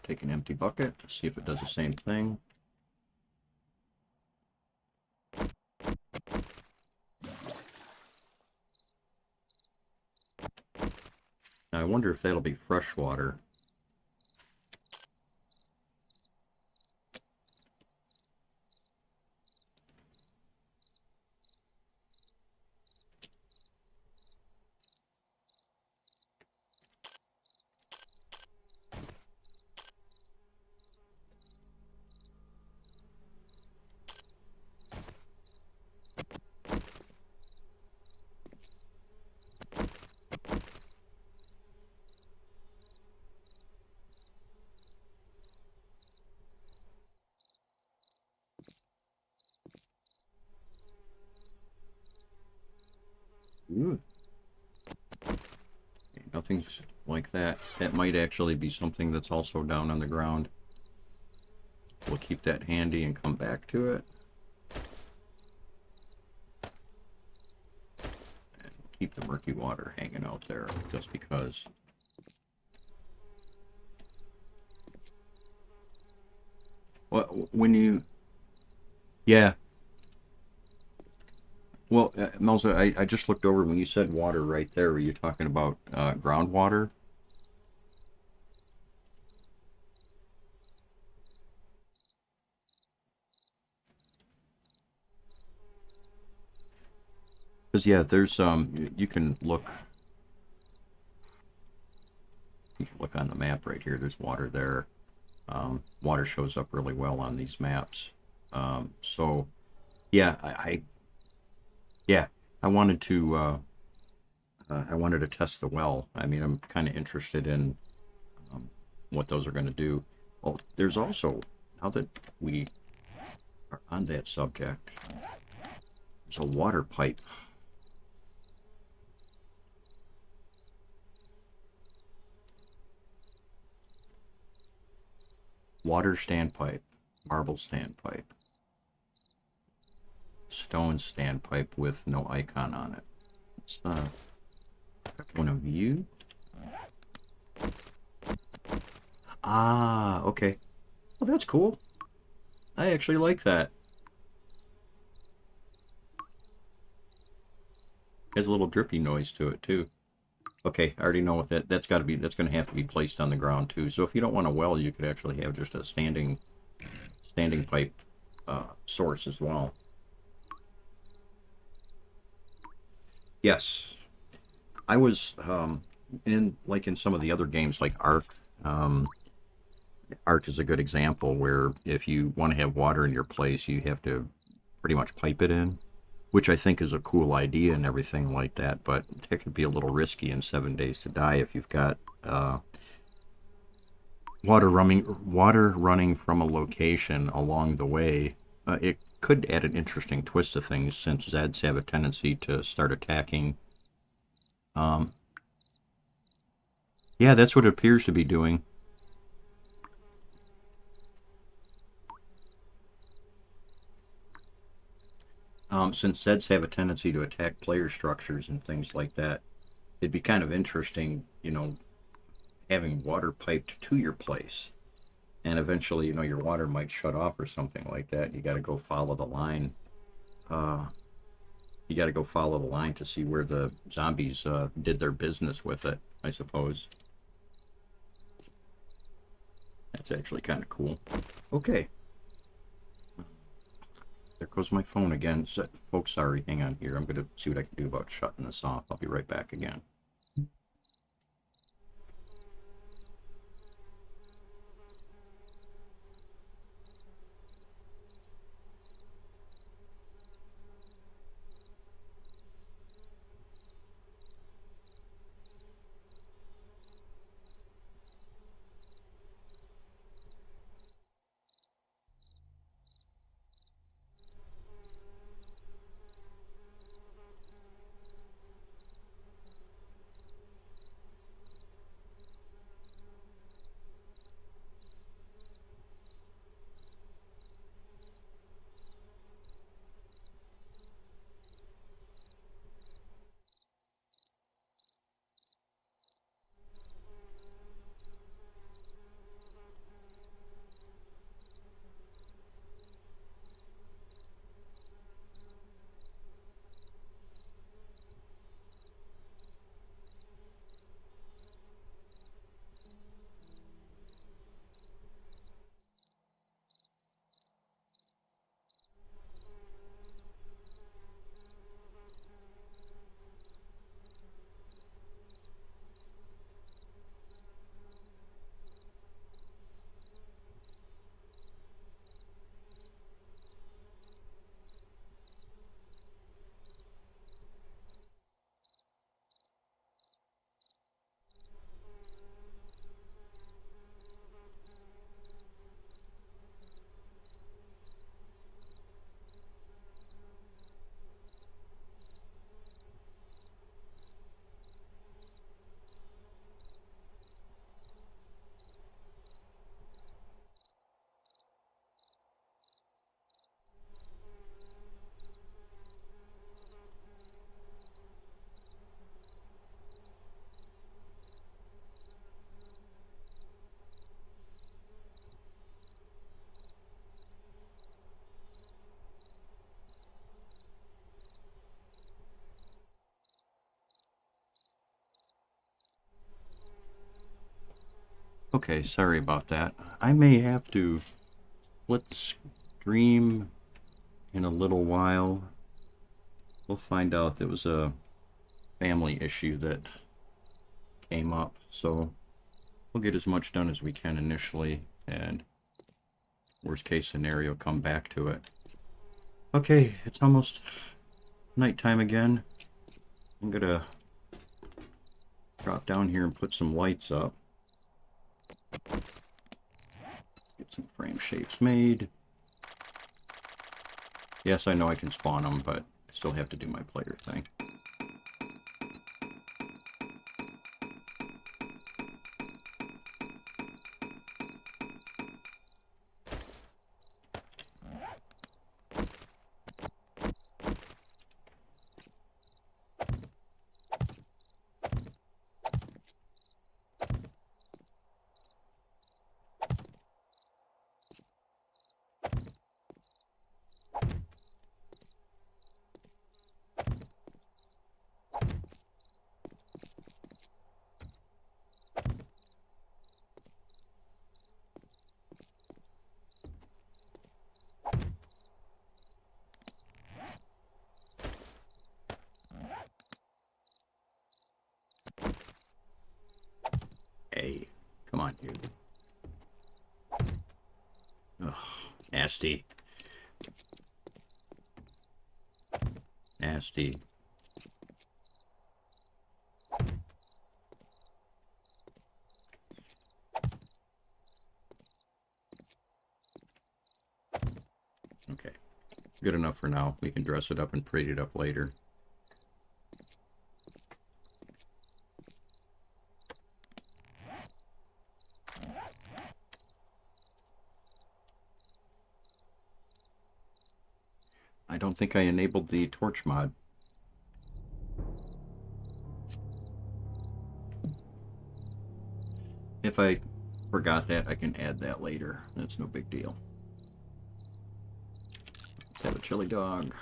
Take an empty bucket, see if it does the same thing. Now I wonder if that'll be fresh water. Ooh. Okay, nothing's like that. That might actually be something that's also down on the ground. We'll keep that handy and come back to it. And keep the murky water hanging out there just because. Well, when you... Yeah. Well, Melza, I just looked over when you said water right there. Were you talking about groundwater? Because yeah, there's you can look on the map right here. There's water there. Water shows up really well on these maps. So yeah, yeah, I wanted to test the well. I mean, I'm kind of interested in um, what those are going to do. Well, there's also, now that we are on that subject, there's a water pipe. Water standpipe, marble standpipe, stone standpipe with no icon on it. It's one of you. Ah, okay. Well, that's cool. I actually like that. Has a little drippy noise to it too. Okay, I already know what that's got to be. That's going to have to be placed on the ground too. So if you don't want a well, you could actually have just a standing pipe source as well. Yes, I was in some of the other games like Ark. Um, Ark is a good example where if you want to have water in your place, you have to pretty much pipe it in, which I think is a cool idea and everything like that. But it could be a little risky in 7 Days to Die if you've got water running from a location along the way. It could add an interesting twist to things since Zeds have a tendency to start attacking. Um, yeah, that's what it appears to be doing. Since Zeds have a tendency to attack player structures and things like that, it'd be kind of interesting, having water piped to your place. And eventually, your water might shut off or something like that. You got to go follow the line. Uh, you got to go follow the line to see where the zombies did their business with it, I suppose. That's actually kind of cool. Okay. There goes my phone again. So, folks, sorry. Hang on here. I'm going to see what I can do about shutting this off. I'll be right back again. Okay, sorry about that. I may have to flip the stream in a little while. We'll find out. There was a family issue that came up, so we'll get as much done as we can initially, and worst case scenario, come back to it. Okay, it's almost nighttime again. I'm gonna drop down here and put some lights up. Get some frame shapes made. Yes, I know I can spawn them, but I still have to do my player thing. Hey, come on, you. Ugh, nasty. Nasty. Okay, good enough for now. We can dress it up and pretty it up later. I don't think I enabled the torch mod. If I forgot that, I can add that later. That's no big deal. Let's have a chili dog.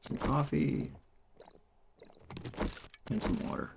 Some coffee. And some water.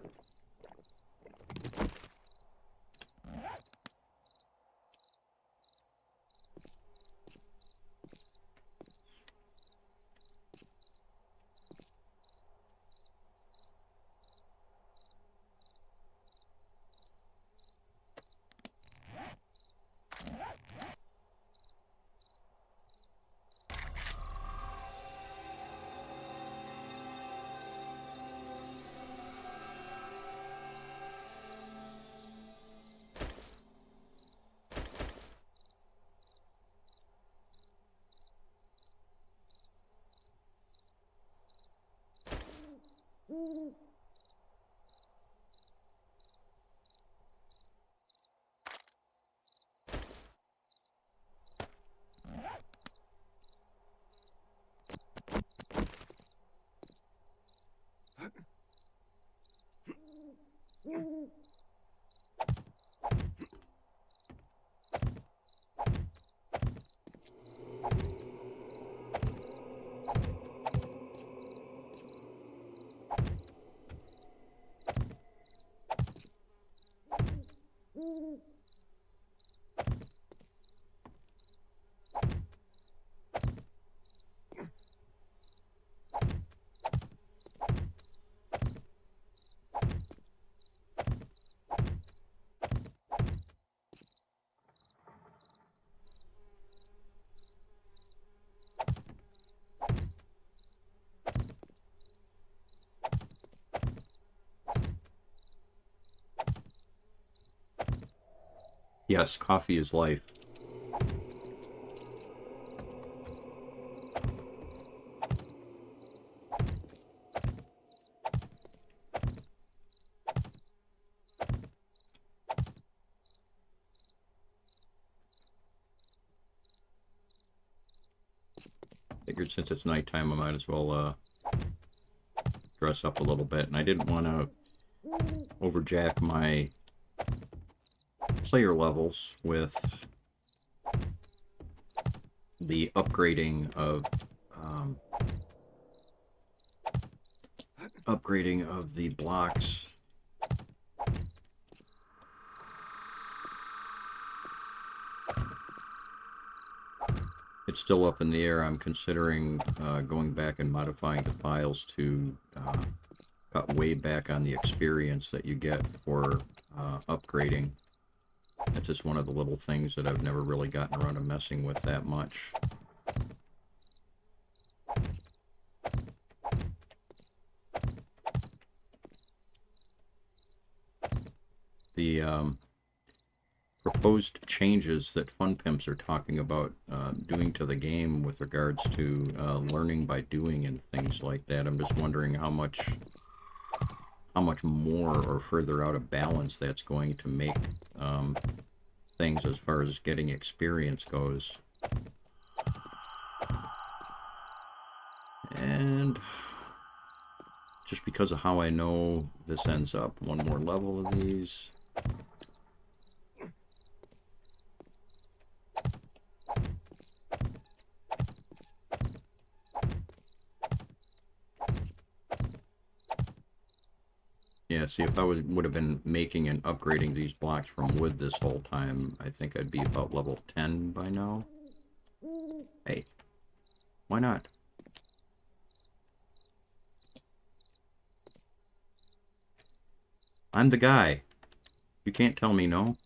Yes, coffee is life. Figured since it's nighttime, I might as well dress up a little bit. And I didn't want to overjack my player levels with the upgrading of the blocks it's still up in the air. I'm considering going back and modifying the files to cut way back on the experience that you get for upgrading. That's just one of the little things that I've never really gotten around to messing with that much. The proposed changes that Fun Pimps are talking about doing to the game with regards to learning by doing and things like that. I'm just wondering how much more or further out of balance that's going to make things as far as getting experience goes. And just because of how I know this ends up, one more level of these. Yeah, see, if I would have been making and upgrading these blocks from wood this whole time, I think I'd be about level 10 by now. Hey, why not? I'm the guy. You can't tell me no.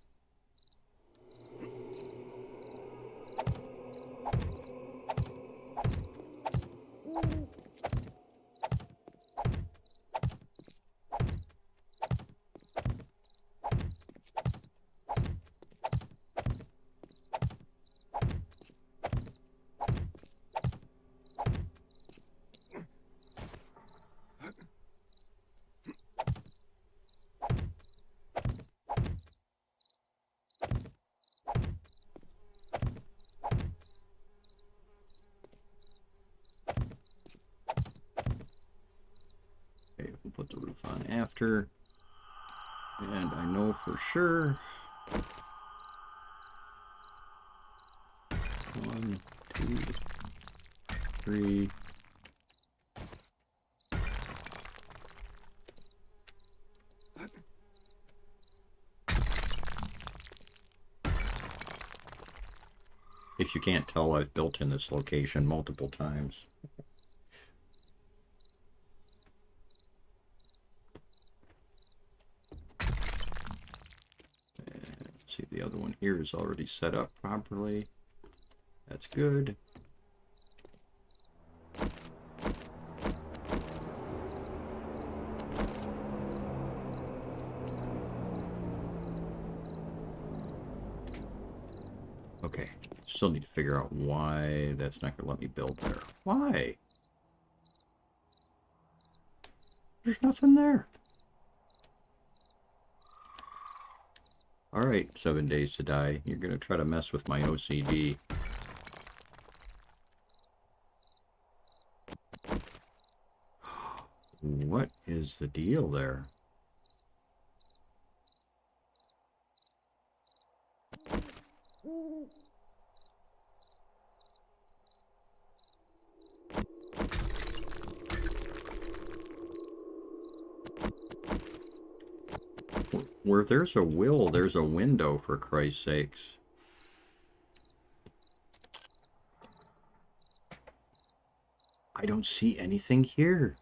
Okay, we'll put the roof on after. And I know for sure. 1, 2, 3. If you can't tell, I've built in this location multiple times. Let's see, the other one here is already set up properly. That's good. Okay, still need to figure out why that's not going to let me build there. Why? There's nothing there. Alright, 7 days to die. You're going to try to mess with my OCD. What is the deal there? Where there's a will, there's a window, for Christ's sakes. I don't see anything here.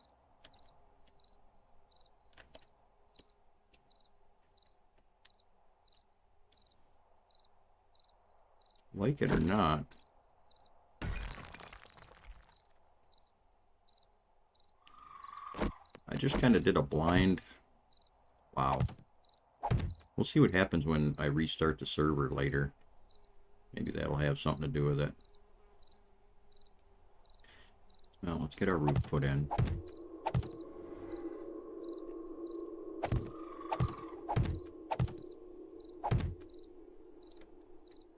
Like it or not. I just kind of did a blind. Wow. We'll see what happens when I restart the server later. Maybe that'll have something to do with it. Well, let's get our roof put in.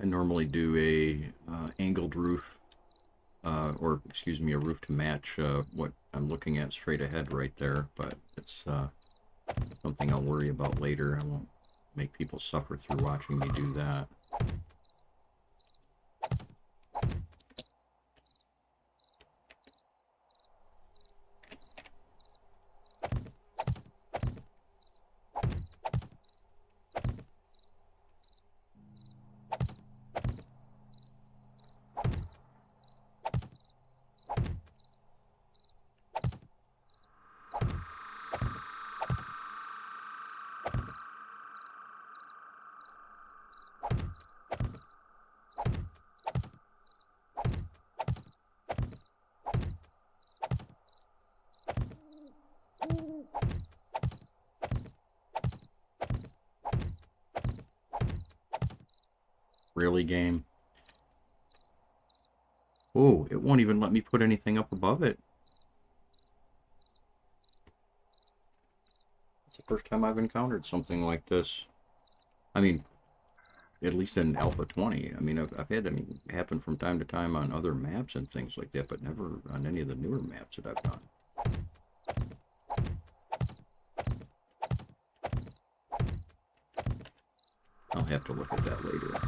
I normally do a angled roof, or excuse me, a roof to match what I'm looking at straight ahead right there, but it's something I'll worry about later. I won't make people suffer through watching me do that. Really, game? Oh, it won't even let me put anything up above it. It's the first time I've encountered something like this. I mean, at least in Alpha 20. I mean, I've had it happen from time to time on other maps and things like that, but never on any of the newer maps that I've done. I'll have to look at that later.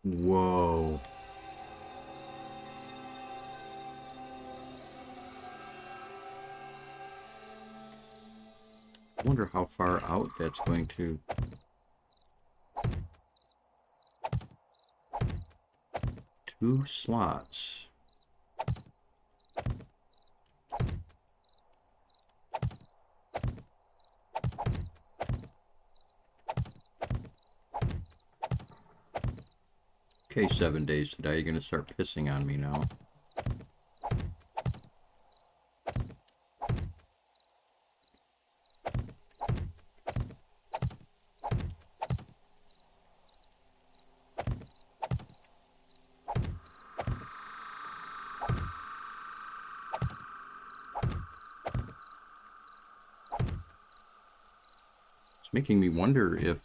Whoa. I wonder how far out that's going to... Two slots. Okay, 7 days today. You're going to start pissing on me now. It's making me wonder if,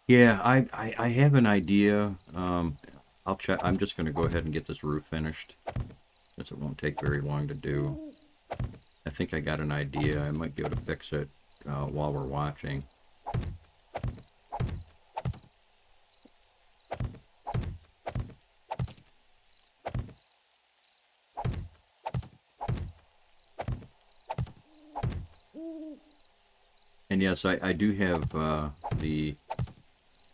yeah, I have an idea. I'll check. I'm just going to go ahead and get this roof finished, since it won't take very long to do. I think I got an idea. I might be able to fix it while we're watching. And yes, I do have the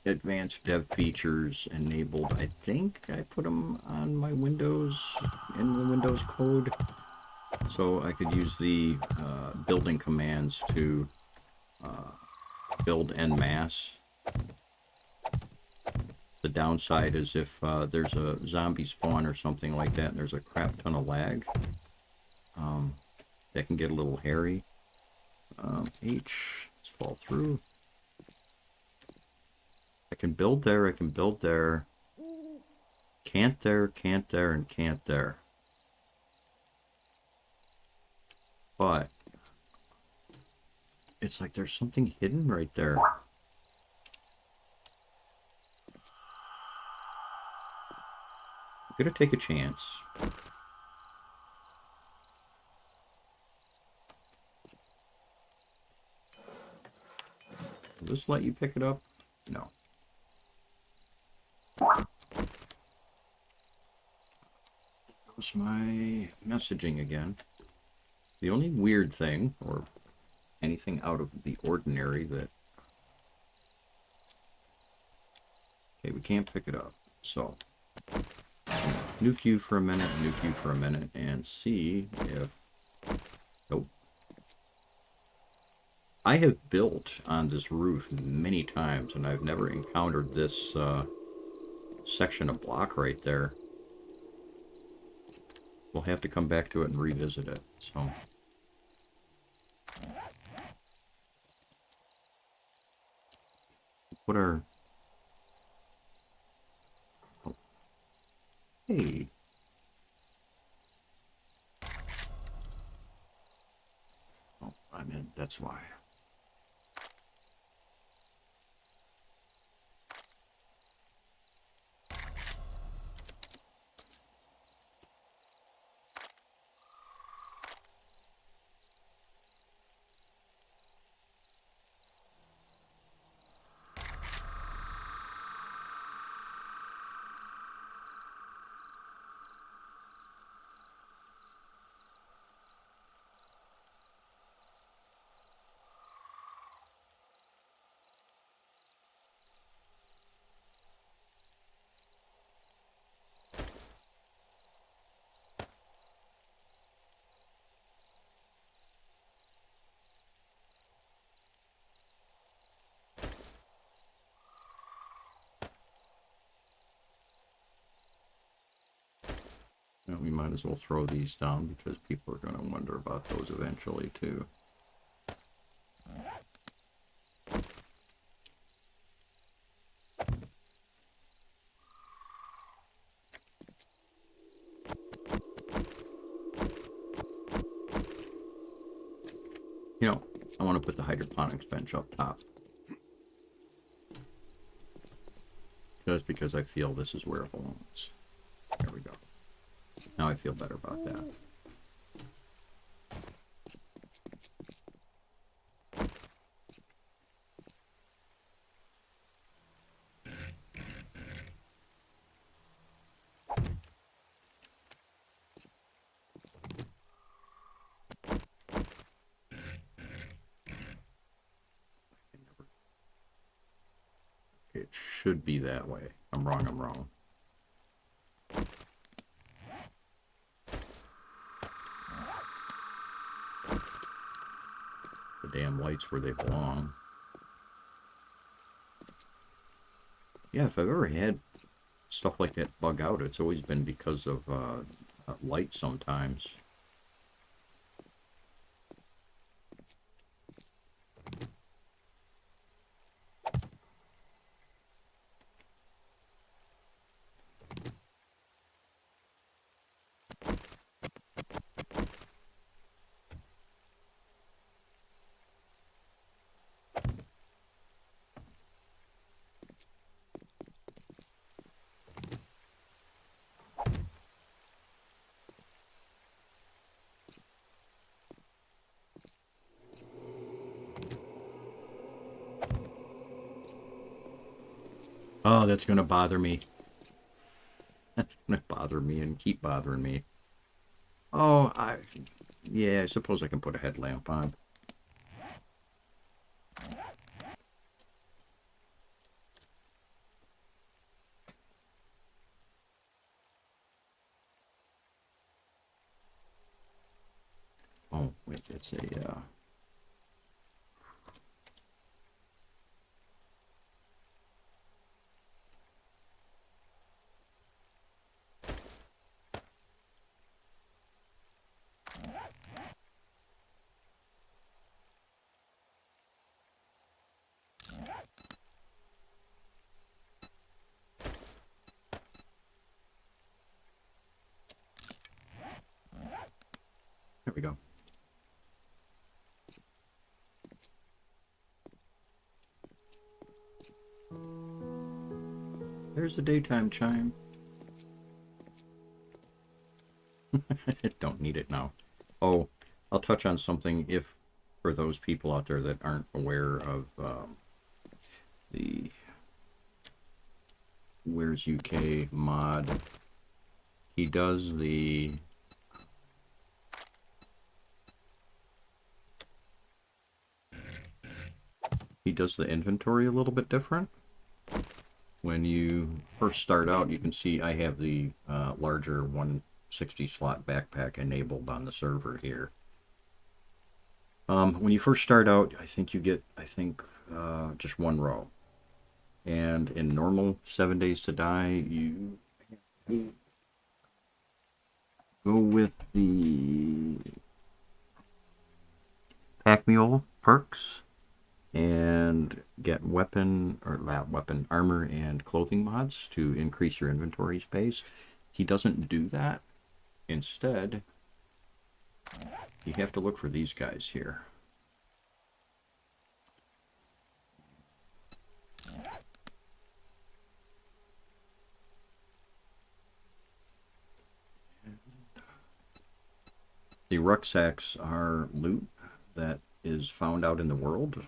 advanced dev features enabled. I think I put them on my Windows, in the Windows code, so I could use the building commands to build en masse. The downside is if there's a zombie spawn or something like that and there's a crap ton of lag, that can get a little hairy. Let's fall through. I can build there, I can build there. Can't there, and can't there. But it's like there's something hidden right there. I'm gonna take a chance. Will this let you pick it up? No. That was my messaging again. The only weird thing, or anything out of the ordinary that... Okay, we can't pick it up. So, nuke you for a minute, and see if... Nope. I have built on this roof many times, and I've never encountered this section of block right there. We'll have to come back to it and revisit it, so... Put our... Oh. Hey. Oh, I'm in, that's why. Well, we might as well throw these down because people are going to wonder about those eventually too. You know, I want to put the hydroponics bench up top. Just because I feel this is where it belongs. There we go. Now I feel better about that. It should be that way. I'm wrong, I'm wrong. The damn lights where they belong. Yeah, if I've ever had stuff like that bug out, it's always been because of light sometimes. Oh, that's going to bother me. That's going to bother me and keep bothering me. Oh, yeah, I suppose I can put a headlamp on. Oh, wait, it's a, there we go. There's the daytime chime. Don't need it now. Oh, I'll touch on something if, for those people out there that aren't aware of the War3zuk mod. He does the inventory a little bit different. When you first start out, you can see I have the larger 160 slot backpack enabled on the server here. When you first start out, I think you get, just one row. And in normal 7 Days to Die, you go with the Pack Mule perks and get weapon, or not weapon, armor and clothing mods to increase your inventory space. He doesn't do that. Instead, you have to look for these guys here. The rucksacks are loot that is found out in the world.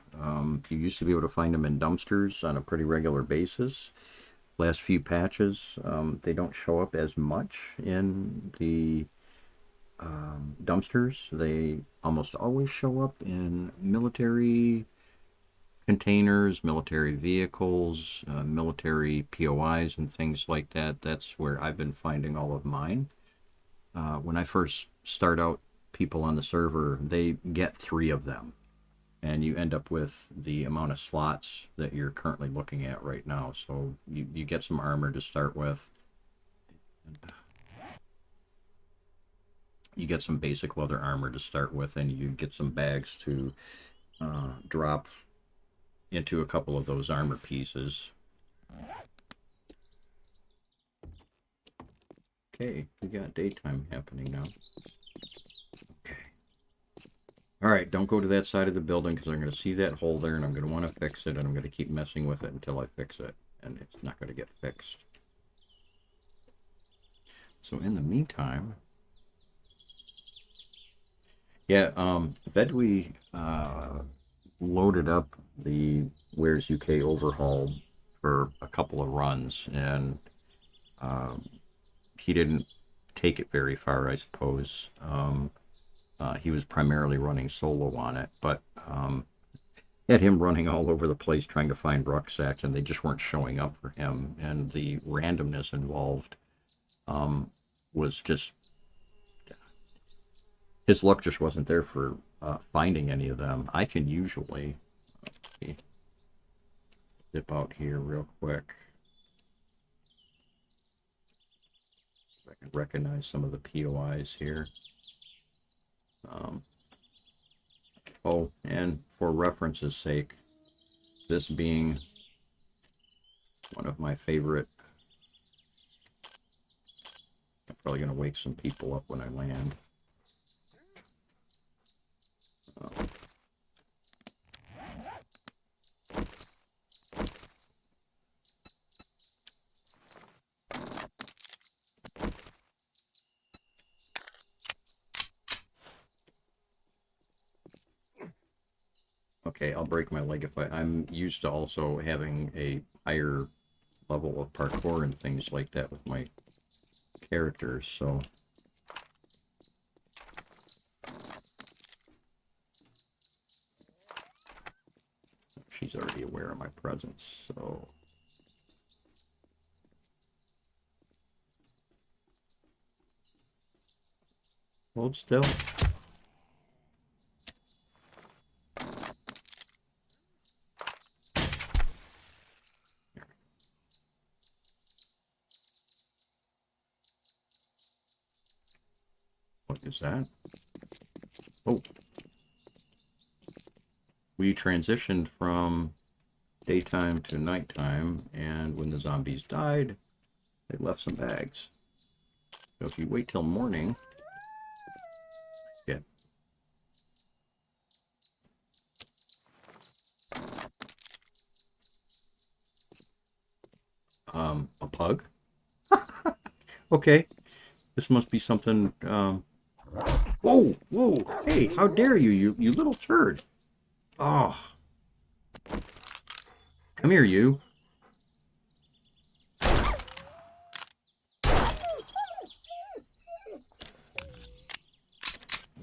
You used to be able to find them in dumpsters on a pretty regular basis. Last few patches, they don't show up as much in the dumpsters. They almost always show up in military containers, military vehicles, military POIs and things like that. That's where I've been finding all of mine. When I first start out, people on the server, they get 3 of them, and you end up with the amount of slots that you're currently looking at right now. So you get some armor to start with. You get some basic leather armor to start with, and you get some bags to drop into a couple of those armor pieces. Okay, we got daytime happening now. Okay. Alright, don't go to that side of the building because I'm going to see that hole there and I'm going to want to fix it, and I'm going to keep messing with it until I fix it. And it's not going to get fixed. So in the meantime... Yeah, Vedwi loaded up the War3zuk overhaul for a couple of runs, and he didn't take it very far, I suppose. He was primarily running solo on it, but had him running all over the place trying to find rucksacks, and they just weren't showing up for him, and the randomness involved was just... His luck just wasn't there for finding any of them. I can usually dip out here real quick. I can recognize some of the POIs here. Oh, and for reference's sake, this being one of my favorite... I'm probably going to wake some people up when I land. Okay, I'll break my leg if I'm used to also having a higher level of parkour and things like that with my characters, so... She's already aware of my presence, so... Hold still. What is that? Oh. We transitioned from daytime to nighttime, and when the zombies died, they left some bags. So if you wait till morning... Yeah. A pug? Okay. This must be something, Whoa! Whoa! Hey, how dare you, you little turd! Oh. Come here, you. I'm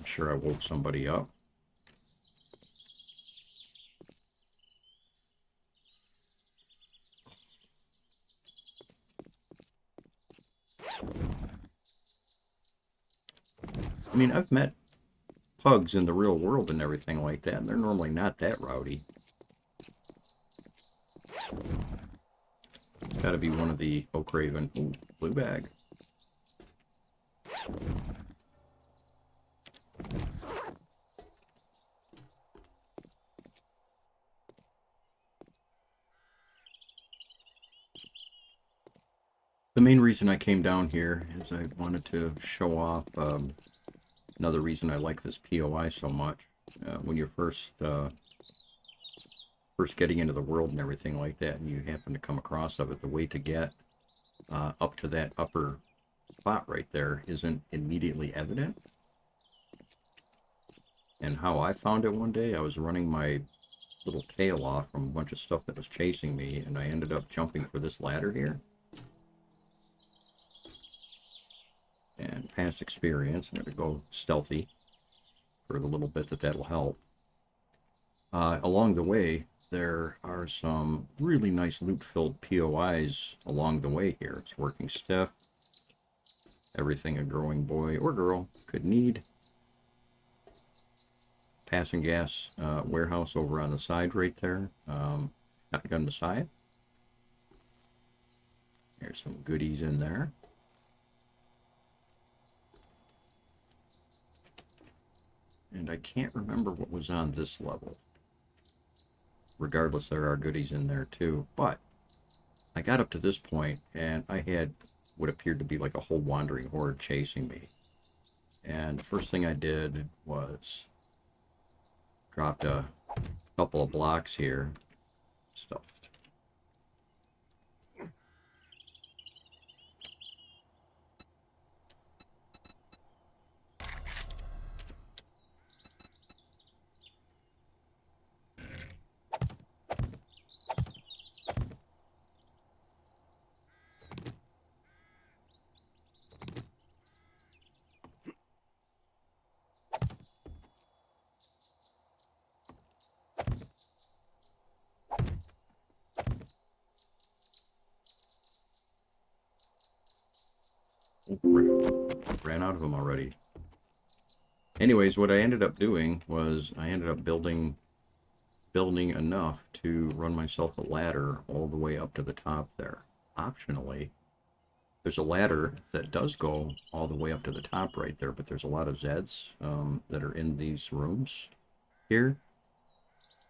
sure I woke somebody up. I mean, I've met pugs in the real world and everything like that, and they're normally not that rowdy. It's got to be one of the Oak Raven. Ooh, blue bag. The main reason I came down here is I wanted to show off another reason I like this POI so much. When you're first getting into the world and everything like that, and you happen to come across of it, the way to get up to that upper spot right there isn't immediately evident. And how I found it one day, I was running my little tail off from a bunch of stuff that was chasing me, and I ended up jumping for this ladder here. And past experience, I'm going to go stealthy for the little bit that'll help. Along the way, there are some really nice loot-filled POIs along the way here. It's working stiff. Everything a growing boy or girl could need. Passing gas warehouse over on the side right there. Shotgun to side. There's some goodies in there. And I can't remember what was on this level. Regardless, there are goodies in there too. But I got up to this point and I had what appeared to be like a whole wandering horde chasing me. And the first thing I did was dropped a couple of blocks here, stuffed. Ran out of them already. Anyways, what I ended up doing was I ended up building enough to run myself a ladder all the way up to the top there. Optionally, there's a ladder that does go all the way up to the top right there, but there's a lot of Zeds that are in these rooms here.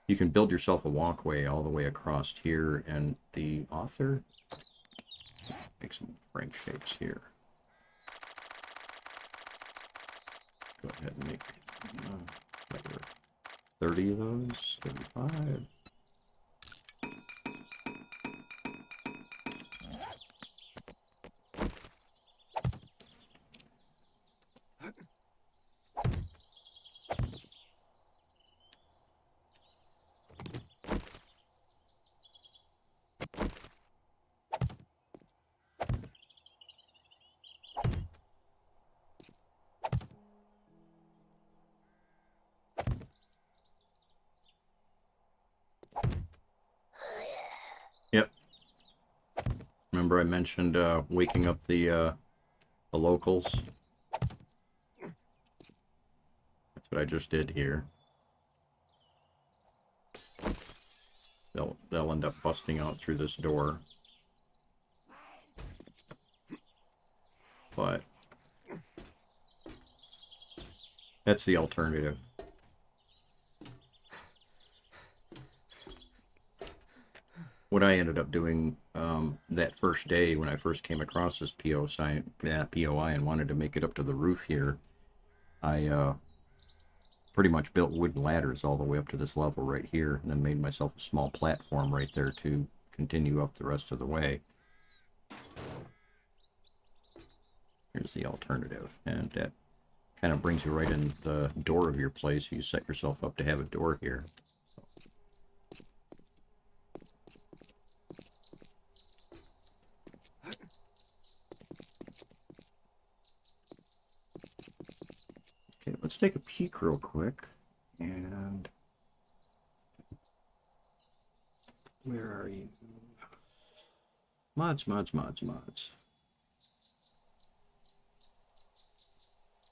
You can build yourself a walkway all the way across here, and the author make some frame shapes here. Go ahead and make 30 of those, 35. Yep. Remember I mentioned waking up the locals? That's what I just did here. They'll end up busting out through this door. But that's the alternative. What I ended up doing that first day when I first came across this POI and wanted to make it up to the roof here, I pretty much built wooden ladders all the way up to this level right here, and then made myself a small platform right there to continue up the rest of the way. Here's the alternative, and that kind of brings you right in the door of your place. You set yourself up to have a door here. Okay, let's take a peek real quick. And where are you? Mods.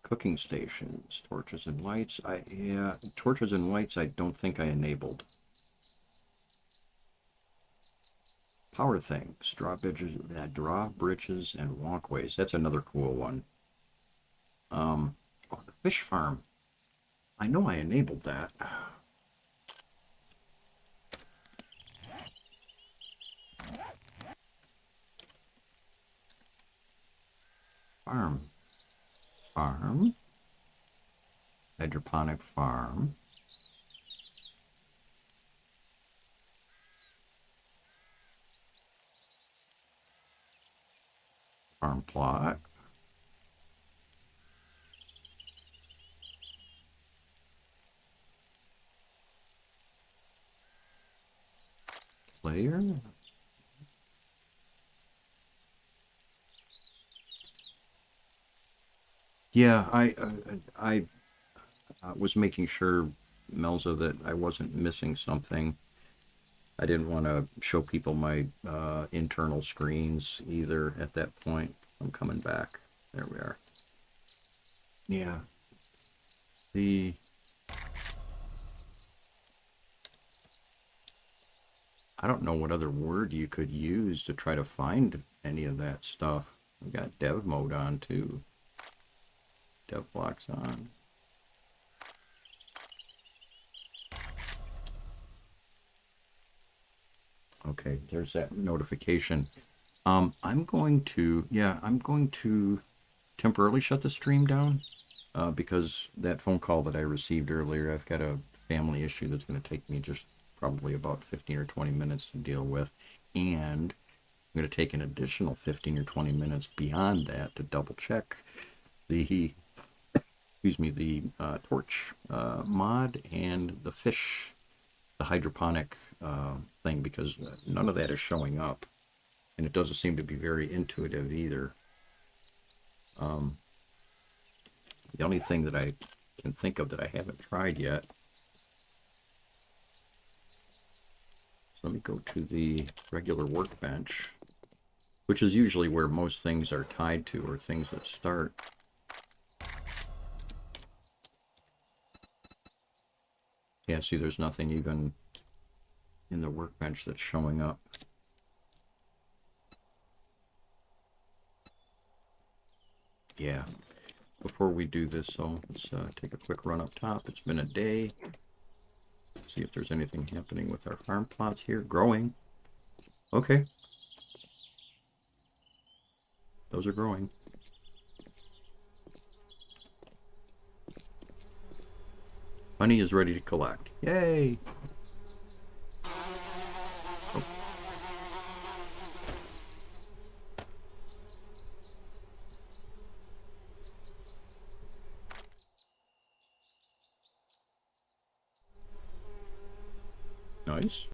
Cooking stations, torches and lights. Yeah, torches and lights I don't think I enabled. Power things, drawbridges and walkways. That's another cool one. Oh, the fish farm. I know I enabled that. Farm. Hydroponic farm. Farm plot. Player. Yeah, I was making sure, Melza, that I wasn't missing something. I didn't want to show people my internal screens either at that point. I'm coming back. There we are. Yeah. I don't know what other word you could use to try to find any of that stuff. We got dev mode on too. Dev blocks on. Okay, there's that notification. I'm going to, yeah, I'm going to temporarily shut the stream down because that phone call that I received earlier, I've got a family issue that's going to take me just probably about 15 or 20 minutes to deal with. And I'm going to take an additional 15 or 20 minutes beyond that to double check the, excuse me, the torch mod and the fish, the hydroponic thing, because none of that is showing up. And it doesn't seem to be very intuitive either. The only thing that I can think of that I haven't tried yet. So let me go to the regular workbench, which is usually where most things are tied to, or things that start. Yeah, see, there's nothing even in the workbench that's showing up. Yeah. Before we do this, so let's take a quick run up top. It's been a day. See if there's anything happening with our farm plots here. Growing. Okay. Those are growing. Honey is ready to collect. Yay! Oh. Nice.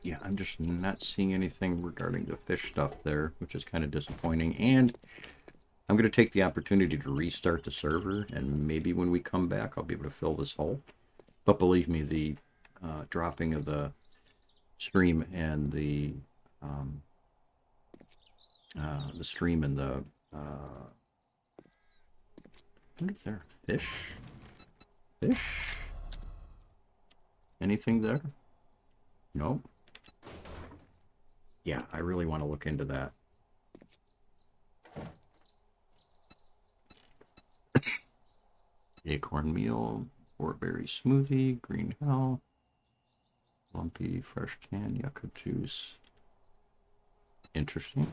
Yeah, I'm just not seeing anything regarding the fish stuff there, which is kind of disappointing. And I'm going to take the opportunity to restart the server, and maybe when we come back, I'll be able to fill this hole. But believe me, the dropping of the stream and the stream and the what is there? Fish? Fish? Anything there? No. Yeah, I really want to look into that. Acorn meal, berry smoothie, green hell, lumpy fresh can, yucca juice. Interesting.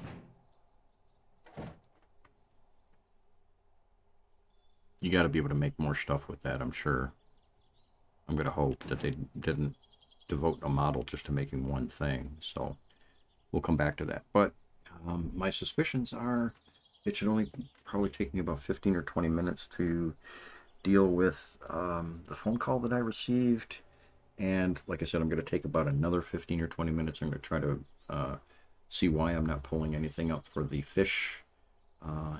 You got to be able to make more stuff with that, I'm sure. I'm going to hope that they didn't devote a model just to making one thing. So we'll come back to that. But my suspicions are it should only probably take me about 15 or 20 minutes to deal with the phone call that I received. And like I said, I'm going to take about another 15 or 20 minutes. I'm going to try to see why I'm not pulling anything up for the fish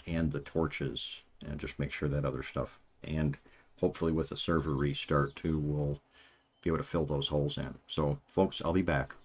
and the torches, and just make sure that other stuff. And hopefully with the server restart too, we'll be able to fill those holes in. So folks, I'll be back.